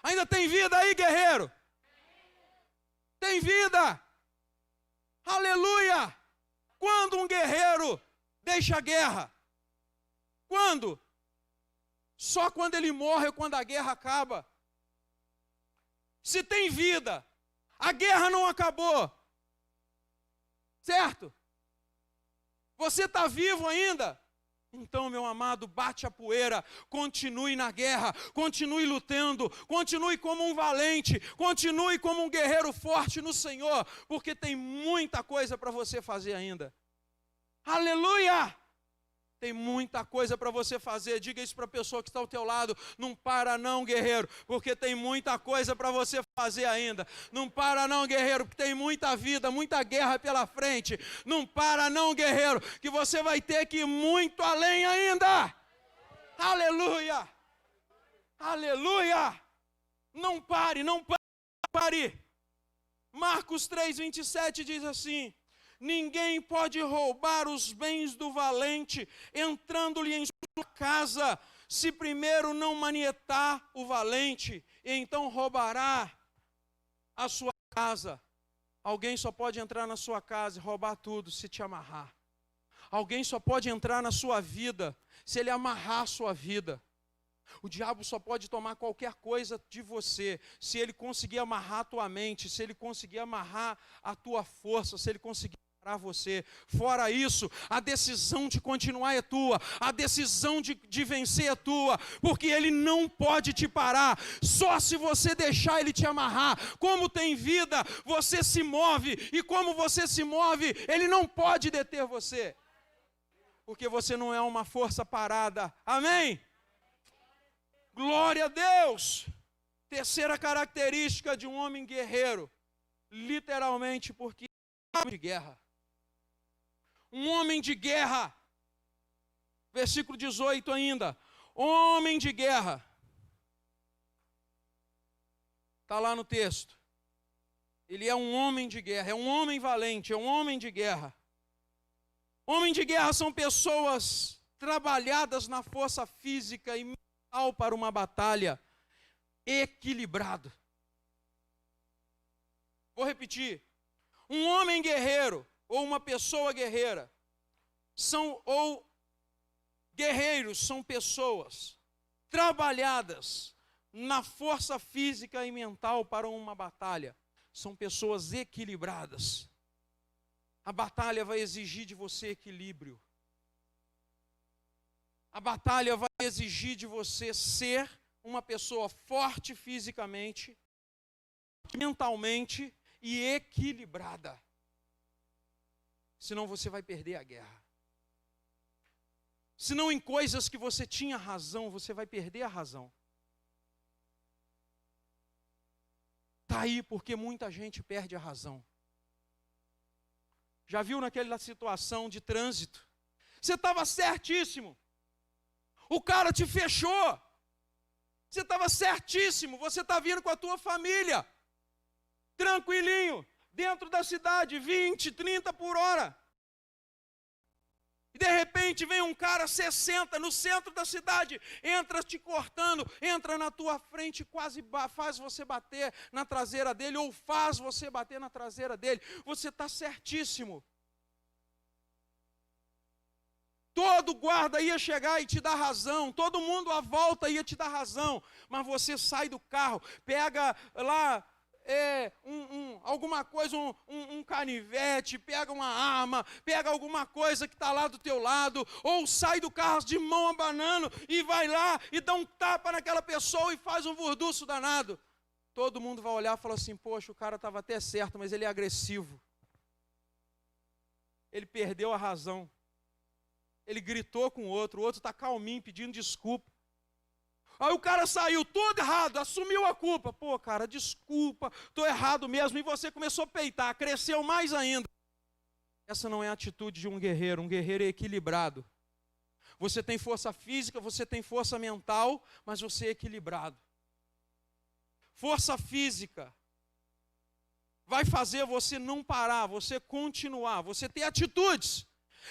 Ainda tem vida aí, guerreiro? Tem vida! Aleluia! Quando um guerreiro deixa a guerra? Quando? Só quando ele morre ou quando a guerra acaba. Se tem vida, a guerra não acabou. Certo? Você está vivo ainda? Então, meu amado, bate a poeira, continue na guerra, continue lutando, continue como um valente, continue como um guerreiro forte no Senhor, porque tem muita coisa para você fazer ainda. Aleluia! Tem muita coisa para você fazer. Diga isso para a pessoa que está ao teu lado. Não para não, guerreiro, porque tem muita coisa para você fazer ainda. Não para não, guerreiro, porque tem muita vida, muita guerra pela frente. Não para não, guerreiro, que você vai ter que ir muito além ainda. Aleluia! Aleluia! Não pare, não pare. Marcos 3:27 diz assim: ninguém pode roubar os bens do valente, entrando-lhe em sua casa, se primeiro não manietar o valente, e então roubará a sua casa. Alguém só pode entrar na sua casa e roubar tudo se te amarrar. Alguém só pode entrar na sua vida se ele amarrar a sua vida. O diabo só pode tomar qualquer coisa de você se ele conseguir amarrar a tua mente, se ele conseguir amarrar a tua força, se ele conseguir parar você. Fora isso, a decisão de continuar é tua, a decisão de vencer é tua, porque ele não pode te parar, só se você deixar ele te amarrar. Como tem vida, você se move, e como você se move, ele não pode deter você, porque você não é uma força parada. Amém? Glória a Deus! Terceira característica de um homem guerreiro, literalmente porque é um homem de guerra. Um homem de guerra, versículo 18 ainda, homem de guerra, está lá no texto, ele é um homem de guerra, é um homem valente, é um homem de guerra. Homem de guerra são pessoas trabalhadas na força física e mental para uma batalha, equilibrado. Vou repetir, um homem guerreiro, ou uma pessoa guerreira, guerreiros são pessoas trabalhadas na força física e mental para uma batalha. São pessoas equilibradas. A batalha vai exigir de você equilíbrio. A batalha vai exigir de você ser uma pessoa forte fisicamente, mentalmente e equilibrada. Senão você vai perder a guerra. Senão em coisas que você tinha razão, você vai perder a razão. Está aí porque muita gente perde a razão. Já viu naquela situação de trânsito? Você estava certíssimo. O cara te fechou. Você estava certíssimo. Você está vindo com a tua família. Tranquilinho. dentro da cidade, 20, 30 por hora. E de repente vem um cara 60 no centro da cidade, entra te cortando, entra na tua frente, quase faz você bater na traseira dele, ou faz você bater na traseira dele. Você está certíssimo. Todo guarda ia chegar e te dar razão, todo mundo à volta ia te dar razão, mas você sai do carro, pega lá alguma coisa, um canivete, pega uma arma, pega alguma coisa que está lá do teu lado, ou sai do carro de mão abanando e vai lá e dá um tapa naquela pessoa e faz um vurduço danado. Todo mundo vai olhar e falar assim, poxa, o cara estava até certo, mas ele é agressivo. Ele perdeu a razão. Ele gritou com o outro está calminho, pedindo desculpa. Aí o cara saiu todo errado, assumiu a culpa. Pô, cara, desculpa, estou errado mesmo. E você começou a peitar, cresceu mais ainda. Essa não é a atitude de um guerreiro é equilibrado. Você tem força física, você tem força mental, mas você é equilibrado. Força física vai fazer você não parar, você continuar, você ter atitudes.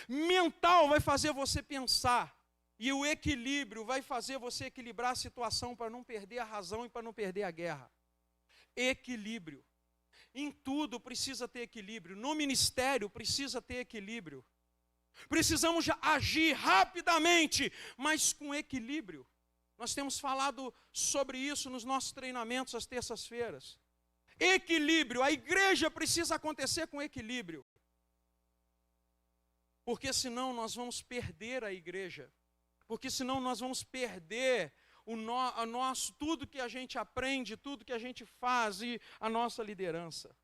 Mental vai fazer você pensar. E o equilíbrio vai fazer você equilibrar a situação para não perder a razão e para não perder a guerra. Equilíbrio. Em tudo precisa ter equilíbrio. No ministério precisa ter equilíbrio. Precisamos agir rapidamente, mas com equilíbrio. Nós temos falado sobre isso nos nossos treinamentos às terças-feiras. Equilíbrio. A igreja precisa acontecer com equilíbrio. Porque senão nós vamos perder a igreja. Porque senão nós vamos perder tudo que a gente aprende, tudo que a gente faz e a nossa liderança.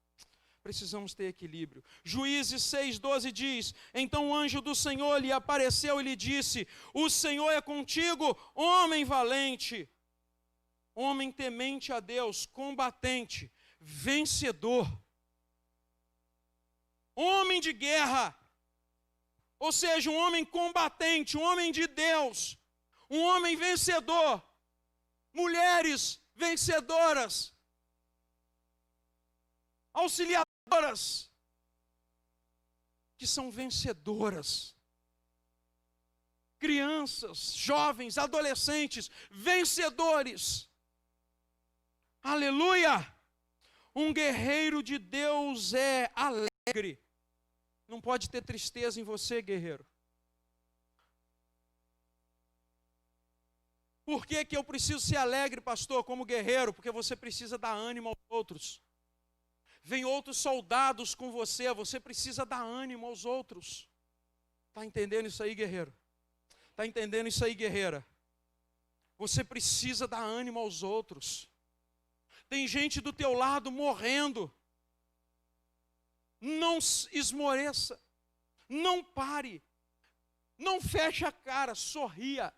Precisamos ter equilíbrio. Juízes 6:12 diz, então o anjo do Senhor lhe apareceu e lhe disse, o Senhor é contigo, homem valente, homem temente a Deus, combatente, vencedor, homem de guerra. Ou seja, um homem combatente, um homem de Deus, um homem vencedor, mulheres vencedoras, auxiliadoras, que são vencedoras, crianças, jovens, adolescentes, vencedores, aleluia! Um guerreiro de Deus é alegre. Não pode ter tristeza em você, guerreiro. Por que eu preciso ser alegre, pastor, como guerreiro? Porque você precisa dar ânimo aos outros. Vem outros soldados com você, você precisa dar ânimo aos outros. Está entendendo isso aí, guerreiro? Está entendendo isso aí, guerreira? Você precisa dar ânimo aos outros. Tem gente do teu lado morrendo. Não esmoreça, não pare, não feche a cara, sorria.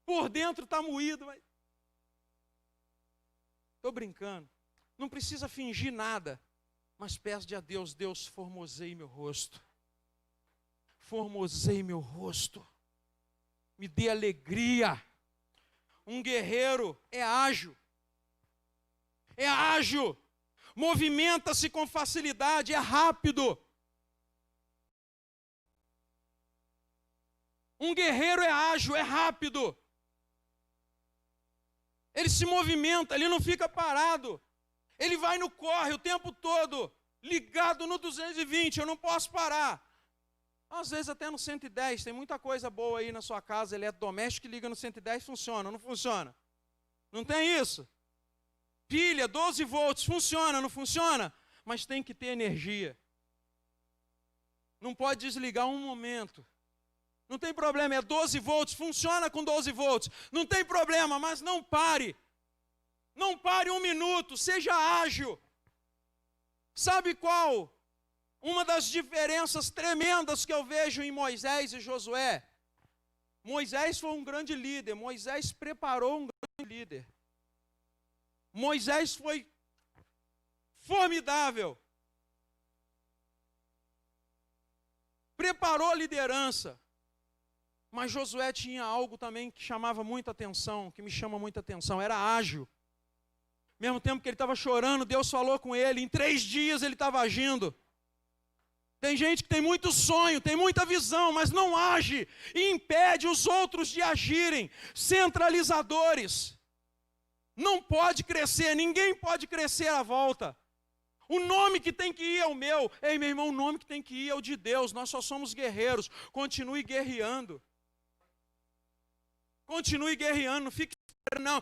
Por dentro está moído, mas... Estou brincando, não precisa fingir nada, mas peço a Deus, Deus, formoseie meu rosto, formoseie meu rosto, me dê alegria. Um guerreiro é ágil, movimenta-se com facilidade, é rápido. Um guerreiro é ágil, é rápido. Ele se movimenta, ele não fica parado. Ele vai no corre o tempo todo, ligado no 220, eu não posso parar. Às vezes até no 110, tem muita coisa boa aí na sua casa, eletrodoméstico que liga no 110, funciona, não funciona? Não tem isso? Pilha, 12 volts, funciona, não funciona? Mas tem que ter energia. Não pode desligar um momento. Não tem problema, é 12 volts, funciona com 12 volts. Não tem problema, mas não pare. Não pare um minuto, seja ágil. Sabe qual? Uma das diferenças tremendas que eu vejo em Moisés e Josué. Moisés foi um grande líder, Moisés preparou um grande líder. Moisés foi formidável. Preparou a liderança. Mas Josué tinha algo também que chamava muita atenção, que me chama muita atenção, era ágil. Mesmo tempo que ele estava chorando, Deus falou com ele, em 3 dias ele estava agindo. Tem gente que tem muito sonho, tem muita visão, mas não age e impede os outros de agirem. Centralizadores. Não pode crescer, ninguém pode crescer à volta. O nome que tem que ir é o meu. Ei, meu irmão, o nome que tem que ir é o de Deus. Nós só somos guerreiros. Continue guerreando. Continue guerreando, não fique não.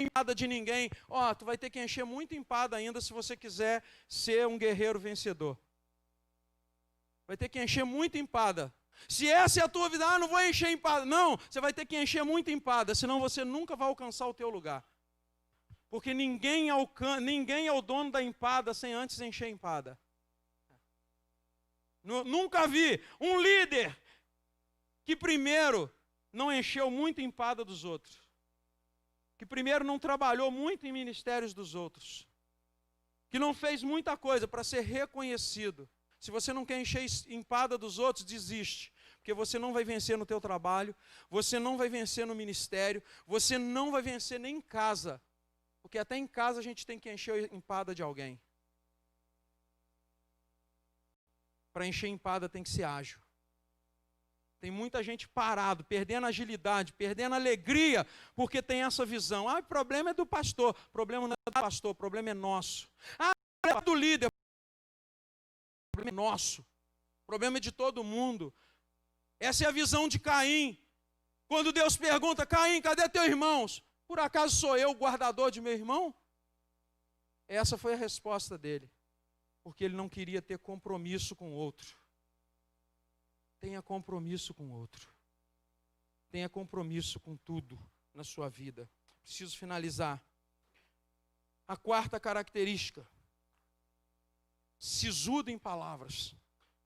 Empada de ninguém. Ó, tu vai ter que encher muito empada ainda se você quiser ser um guerreiro vencedor. Vai ter que encher muito empada. Se essa é a tua vida, não vou encher empada. Não, você vai ter que encher muito empada, senão você nunca vai alcançar o teu lugar. Porque ninguém é o dono da empada sem antes encher empada. Nunca vi um líder que primeiro não encheu muito empada dos outros. Que primeiro não trabalhou muito em ministérios dos outros. Que não fez muita coisa para ser reconhecido. Se você não quer encher empada dos outros, desiste. Porque você não vai vencer no teu trabalho, você não vai vencer no ministério, você não vai vencer nem em casa. Porque até em casa a gente tem que encher empada de alguém. Para encher empada tem que ser ágil. Tem muita gente parado, perdendo agilidade, perdendo alegria, porque tem essa visão. O problema é do pastor. O problema não é do pastor, o problema é nosso. O problema é do líder. O problema é nosso. O problema é de todo mundo. Essa é a visão de Caim. Quando Deus pergunta, Caim, cadê teus irmãos? Por acaso sou eu o guardador de meu irmão? Essa foi a resposta dele. Porque ele não queria ter compromisso com o outro. Tenha compromisso com o outro. Tenha compromisso com tudo na sua vida. Preciso finalizar. A quarta característica. Sisudo em palavras.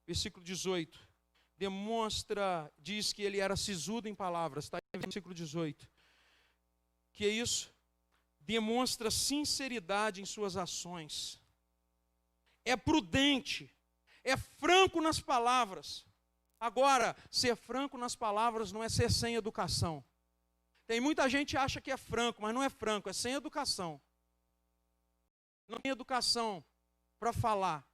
Versículo 18. Diz que ele era sisudo em palavras. Está aí no versículo 18. Que é isso? Demonstra sinceridade em suas ações. É prudente. É franco nas palavras. Agora, ser franco nas palavras não é ser sem educação. Tem muita gente que acha que é franco, mas não é franco, é sem educação. Não tem educação para falar.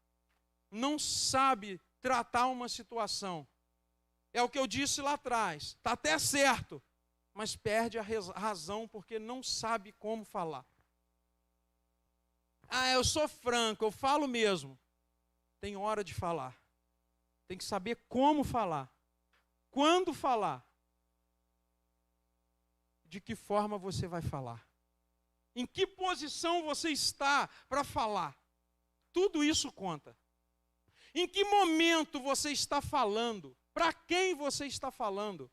Não sabe tratar uma situação. É o que eu disse lá atrás. Está até certo, mas perde a razão porque não sabe como falar. Eu sou franco, eu falo mesmo. Tem hora de falar. Tem que saber como falar, quando falar, de que forma você vai falar, em que posição você está para falar. Tudo isso conta. Em que momento você está falando, para quem você está falando.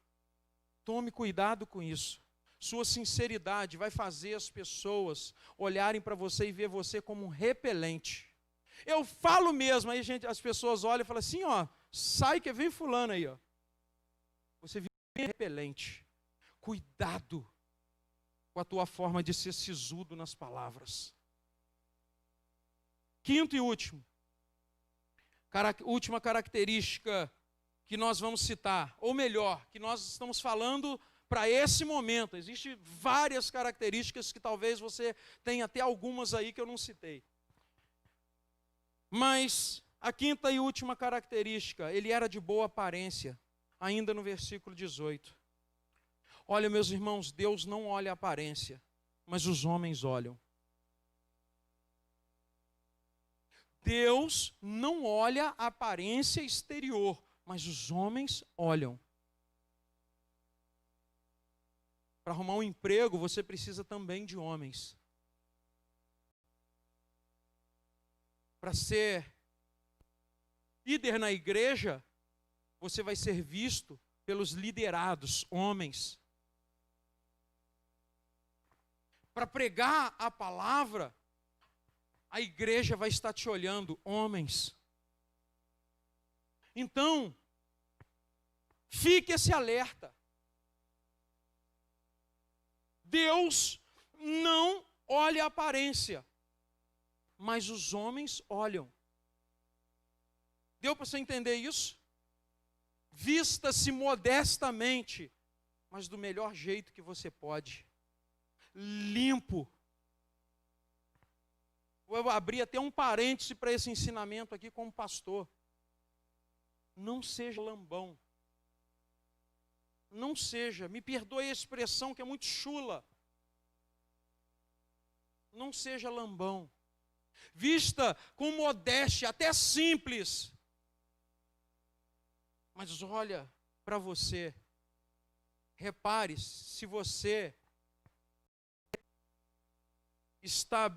Tome cuidado com isso. Sua sinceridade vai fazer as pessoas olharem para você e ver você como um repelente. Eu falo mesmo, aí as pessoas olham e falam assim, sai que vem fulano aí, Você vira repelente. Cuidado com a tua forma de ser sisudo nas palavras. Quinto e último. Última característica que nós vamos citar, ou melhor, que nós estamos falando para esse momento. Existem várias características que talvez você tenha até algumas aí que eu não citei. Mas a quinta e última característica, ele era de boa aparência, ainda no versículo 18. Olha, meus irmãos, Deus não olha a aparência, mas os homens olham. Deus não olha a aparência exterior, mas os homens olham. Para arrumar um emprego, você precisa também de homens. Para ser líder na igreja, você vai ser visto pelos liderados, homens. Para pregar a palavra, a igreja vai estar te olhando, homens. Então, fique esse alerta. Deus não olha a aparência, mas os homens olham. Deu para você entender isso? Vista-se modestamente, mas do melhor jeito que você pode. Limpo, vou abrir até um parêntese para esse ensinamento aqui como pastor. Não seja lambão. Não seja, me perdoe a expressão que é muito chula. Não seja lambão. Vista com modéstia, até simples. Mas olha para você. Repare se você está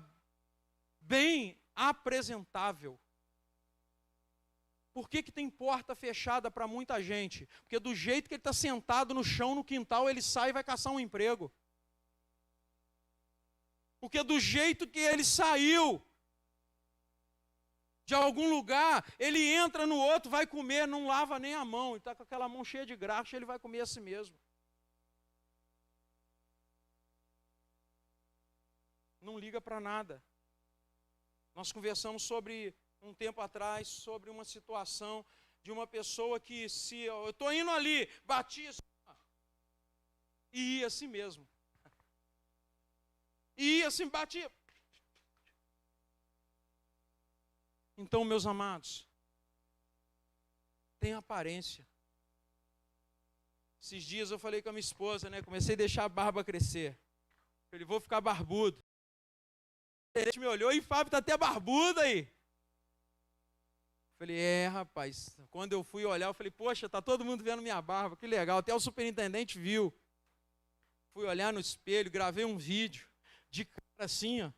bem apresentável. Por que tem porta fechada para muita gente? Porque do jeito que ele está sentado no chão, no quintal, ele sai e vai caçar um emprego. Porque do jeito que ele saiu de algum lugar, ele entra no outro, vai comer, não lava nem a mão, e está com aquela mão cheia de graxa, ele vai comer a si mesmo. Não liga para nada. Nós conversamos sobre, um tempo atrás, sobre uma situação de uma pessoa que, se eu estou indo ali, batia e ia assim mesmo. E ia assim, batia. Então, meus amados, tem aparência. Esses dias eu falei com a minha esposa, né? Comecei a deixar a barba crescer. Falei, vou ficar barbudo. Ele me olhou e Fábio, tá até barbudo aí. Falei, rapaz. Quando eu fui olhar, eu falei, poxa, tá todo mundo vendo minha barba, que legal. Até o superintendente viu. Fui olhar no espelho, gravei um vídeo de cara assim, ó.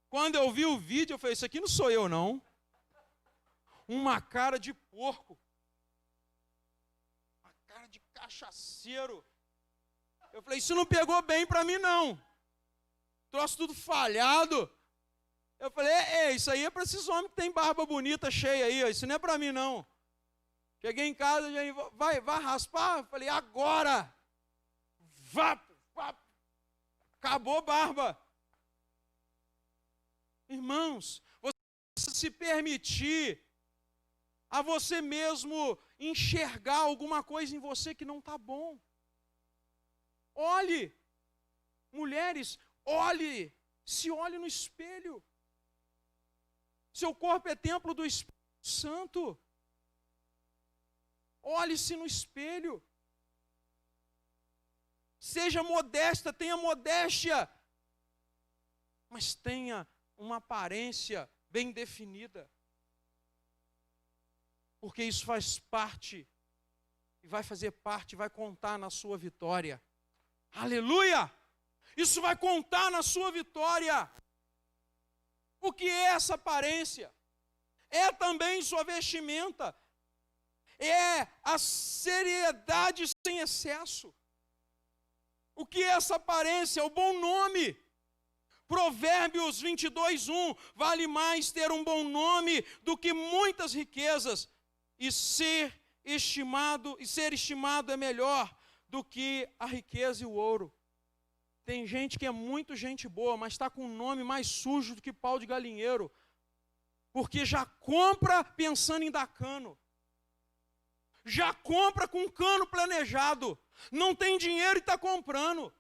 Quando eu vi o vídeo, eu falei, isso aqui não sou eu, não. Uma cara de porco. Uma cara de cachaceiro. Eu falei, isso não pegou bem para mim, não. Troço tudo falhado. Eu falei, isso aí é para esses homens que tem barba bonita, cheia aí, ó. Isso não é para mim, não. Cheguei em casa, vai raspar? Eu falei, agora. Vá. Acabou a barba. Irmãos, você se permitir a você mesmo enxergar alguma coisa em você que não está bom. Olhe, mulheres, se olhe no espelho. Seu corpo é templo do Espírito Santo. Olhe-se no espelho. Seja modesta, tenha modéstia, mas tenha uma aparência bem definida. Porque isso faz parte, e vai fazer parte, vai contar na sua vitória. Aleluia! Isso vai contar na sua vitória. O que é essa aparência? É também sua vestimenta. É a seriedade sem excesso. O que é essa aparência? O bom nome. Provérbios 22:1, vale mais ter um bom nome do que muitas riquezas, e ser estimado é melhor do que a riqueza e o ouro. Tem gente que é muito gente boa, mas está com um nome mais sujo do que pau de galinheiro, porque já compra pensando em dar cano, já compra com cano planejado, não tem dinheiro e está comprando.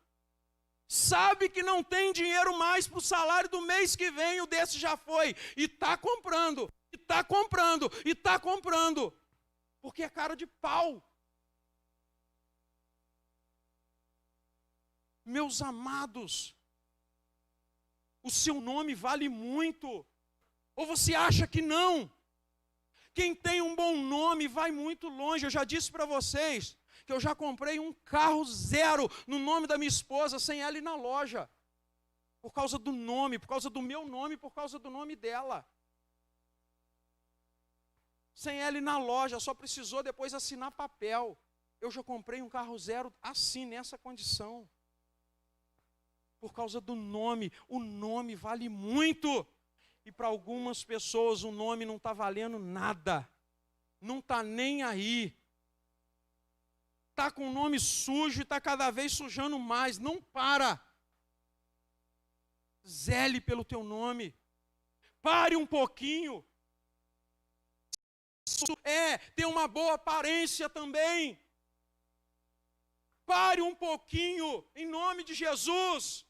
Sabe que não tem dinheiro mais para o salário do mês que vem, o desse já foi, e está comprando, e está comprando, e está comprando, porque é cara de pau. Meus amados, o seu nome vale muito, ou você acha que não? Quem tem um bom nome vai muito longe. Eu já disse para vocês que eu já comprei um carro zero no nome da minha esposa, sem ela ir na loja. Por causa do nome, por causa do meu nome, por causa do nome dela. Sem ela ir na loja, só precisou depois assinar papel. Eu já comprei um carro zero assim, nessa condição. Por causa do nome. O nome vale muito. E para algumas pessoas o nome não está valendo nada. Não está nem aí. Está com o nome sujo e está cada vez sujando mais. Não para. Zele pelo teu nome. Pare um pouquinho. Isso é ter uma boa aparência também. Pare um pouquinho em nome de Jesus.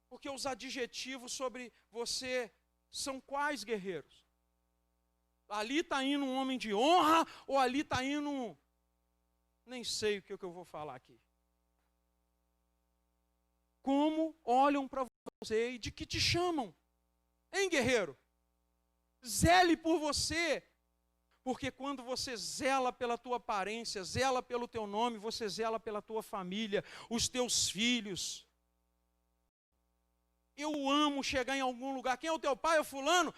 Porque Porque os adjetivos sobre você são quais, guerreiros? Ali está indo um homem de honra, ou ali está indo um... Nem sei o que eu vou falar aqui. Como olham para você e de que te chamam? Hein, guerreiro? Zele por você. Porque quando você zela pela tua aparência, zela pelo teu nome, você zela pela tua família, os teus filhos. Eu amo chegar em algum lugar. Quem é o teu pai? É o fulano?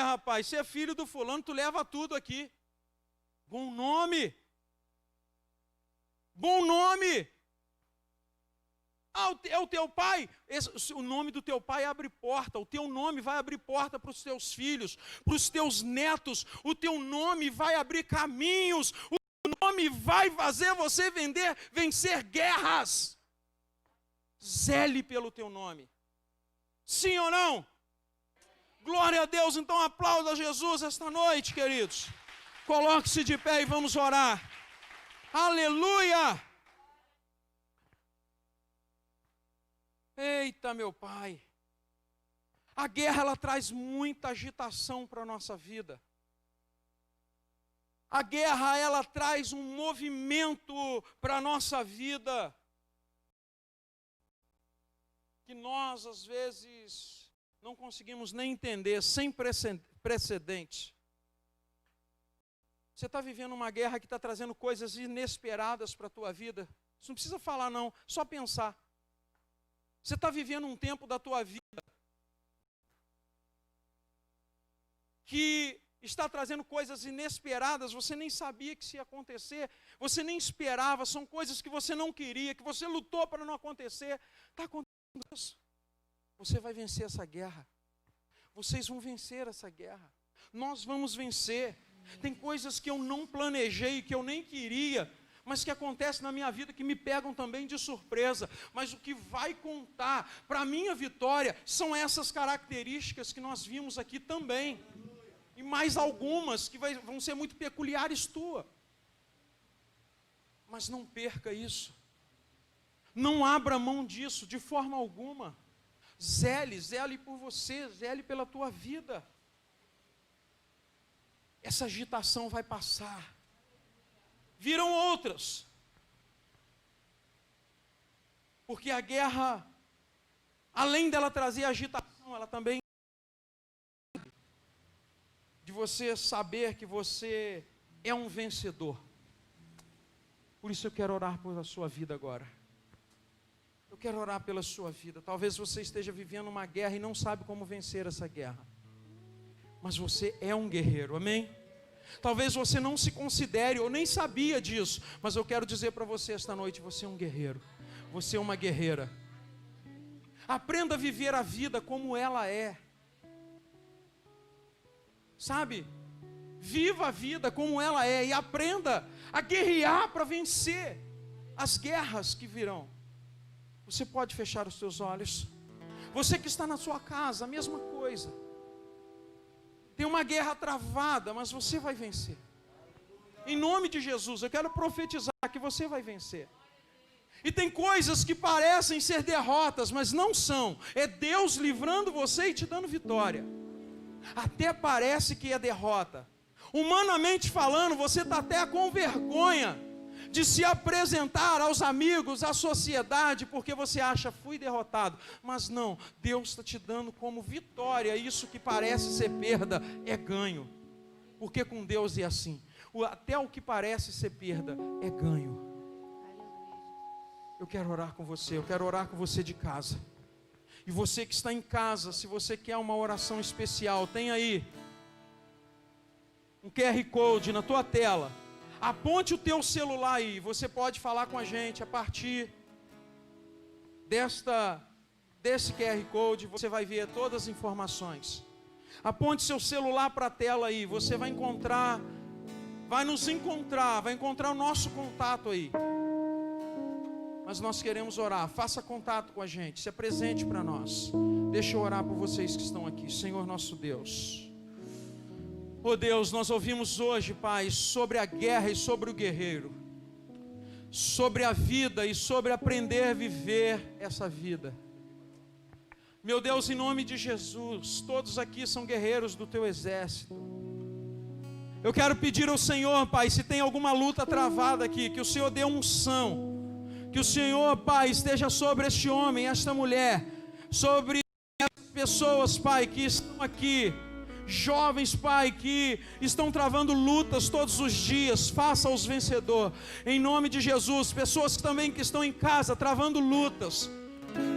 Rapaz, você é filho do fulano, tu leva tudo aqui. Bom nome. Bom nome. É o teu pai? O nome do teu pai abre porta. O teu nome vai abrir porta para os teus filhos, para os teus netos. O teu nome vai abrir caminhos. O teu nome vai fazer você vencer guerras. Zele pelo teu nome. Sim ou não? Glória a Deus. Então aplauda Jesus esta noite, queridos. Coloque-se de pé e vamos orar. Aleluia! Eita, meu Pai, a guerra ela traz muita agitação para a nossa vida. A guerra ela traz um movimento para a nossa vida que nós às vezes não conseguimos nem entender, sem precedentes. Você está vivendo uma guerra que está trazendo coisas inesperadas para a tua vida. Você não precisa falar não, só pensar. Você está vivendo um tempo da tua vida que está trazendo coisas inesperadas, você nem sabia que isso ia acontecer, você nem esperava, são coisas que você não queria, que você lutou para não acontecer. Está acontecendo isso. Você vai vencer essa guerra. Vocês vão vencer essa guerra. Nós vamos vencer. Tem coisas que eu não planejei, que eu nem queria, mas que acontecem na minha vida, que me pegam também de surpresa. Mas o que vai contar para a minha vitória são essas características que nós vimos aqui também. E mais algumas que vão ser muito peculiares tua. Mas não perca isso. Não abra mão disso de forma alguma. Zele por você, zele pela tua vida. Essa agitação vai passar. Virão outras. Porque a guerra, além dela trazer agitação, ela também de você saber que você é um vencedor. Por isso eu quero orar pela sua vida agora. Eu quero orar pela sua vida. Talvez você esteja vivendo uma guerra e não sabe como vencer essa guerra. Mas você é um guerreiro, amém? Talvez você não se considere ou nem sabia disso, mas eu quero dizer para você esta noite, você é um guerreiro. Você é uma guerreira. Aprenda a viver a vida como ela é. Sabe? Viva a vida como ela é e aprenda a guerrear para vencer as guerras que virão. Você pode fechar os seus olhos. Você que está na sua casa, a mesma coisa. Tem uma guerra travada, mas você vai vencer. Em nome de Jesus, eu quero profetizar que você vai vencer. E tem coisas que parecem ser derrotas, mas não são. É Deus livrando você e te dando vitória. Até parece que é derrota. Humanamente falando, você está até com vergonha de se apresentar aos amigos, à sociedade, porque você acha, fui derrotado. Mas não, Deus está te dando como vitória. Isso que parece ser perda é ganho. Porque com Deus é assim. Até o que parece ser perda é ganho. Eu quero orar com você, eu quero orar com você de casa. E você que está em casa, se você quer uma oração especial, tem aí um QR Code na tua tela. Aponte o teu celular aí, você pode falar com a gente a partir desse QR Code, você vai ver todas as informações. Aponte seu celular para a tela aí, você vai encontrar, vai encontrar o nosso contato aí. Mas nós queremos orar, faça contato com a gente, se apresente para nós. Deixa eu orar por vocês que estão aqui. Senhor nosso Deus. Oh Deus, nós ouvimos hoje, Pai, sobre a guerra e sobre o guerreiro. Sobre a vida e sobre aprender a viver essa vida. Meu Deus, em nome de Jesus, todos aqui são guerreiros do teu exército. Eu quero pedir ao Senhor, Pai, se tem alguma luta travada aqui, que o Senhor dê unção, que o Senhor, Pai, esteja sobre este homem, esta mulher, sobre as pessoas, Pai, que estão aqui, jovens, Pai, que estão travando lutas todos os dias, faça-os vencedor, em nome de Jesus. Pessoas também que estão em casa travando lutas,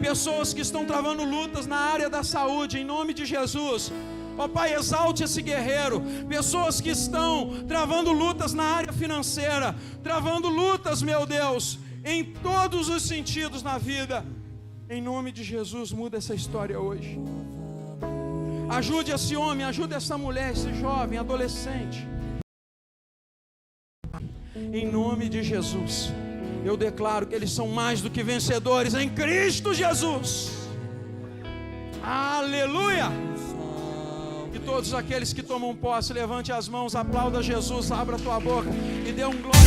pessoas que estão travando lutas na área da saúde, em nome de Jesus. Ó Pai, exalte esse guerreiro. Pessoas que estão travando lutas na área financeira, travando lutas, meu Deus, em todos os sentidos na vida, em nome de Jesus, muda essa história hoje. Ajude esse homem, ajude essa mulher, esse jovem, adolescente. Em nome de Jesus, eu declaro que eles são mais do que vencedores em Cristo Jesus. Aleluia! E todos aqueles que tomam posse, levante as mãos, aplauda Jesus, abra a tua boca e dê um glória.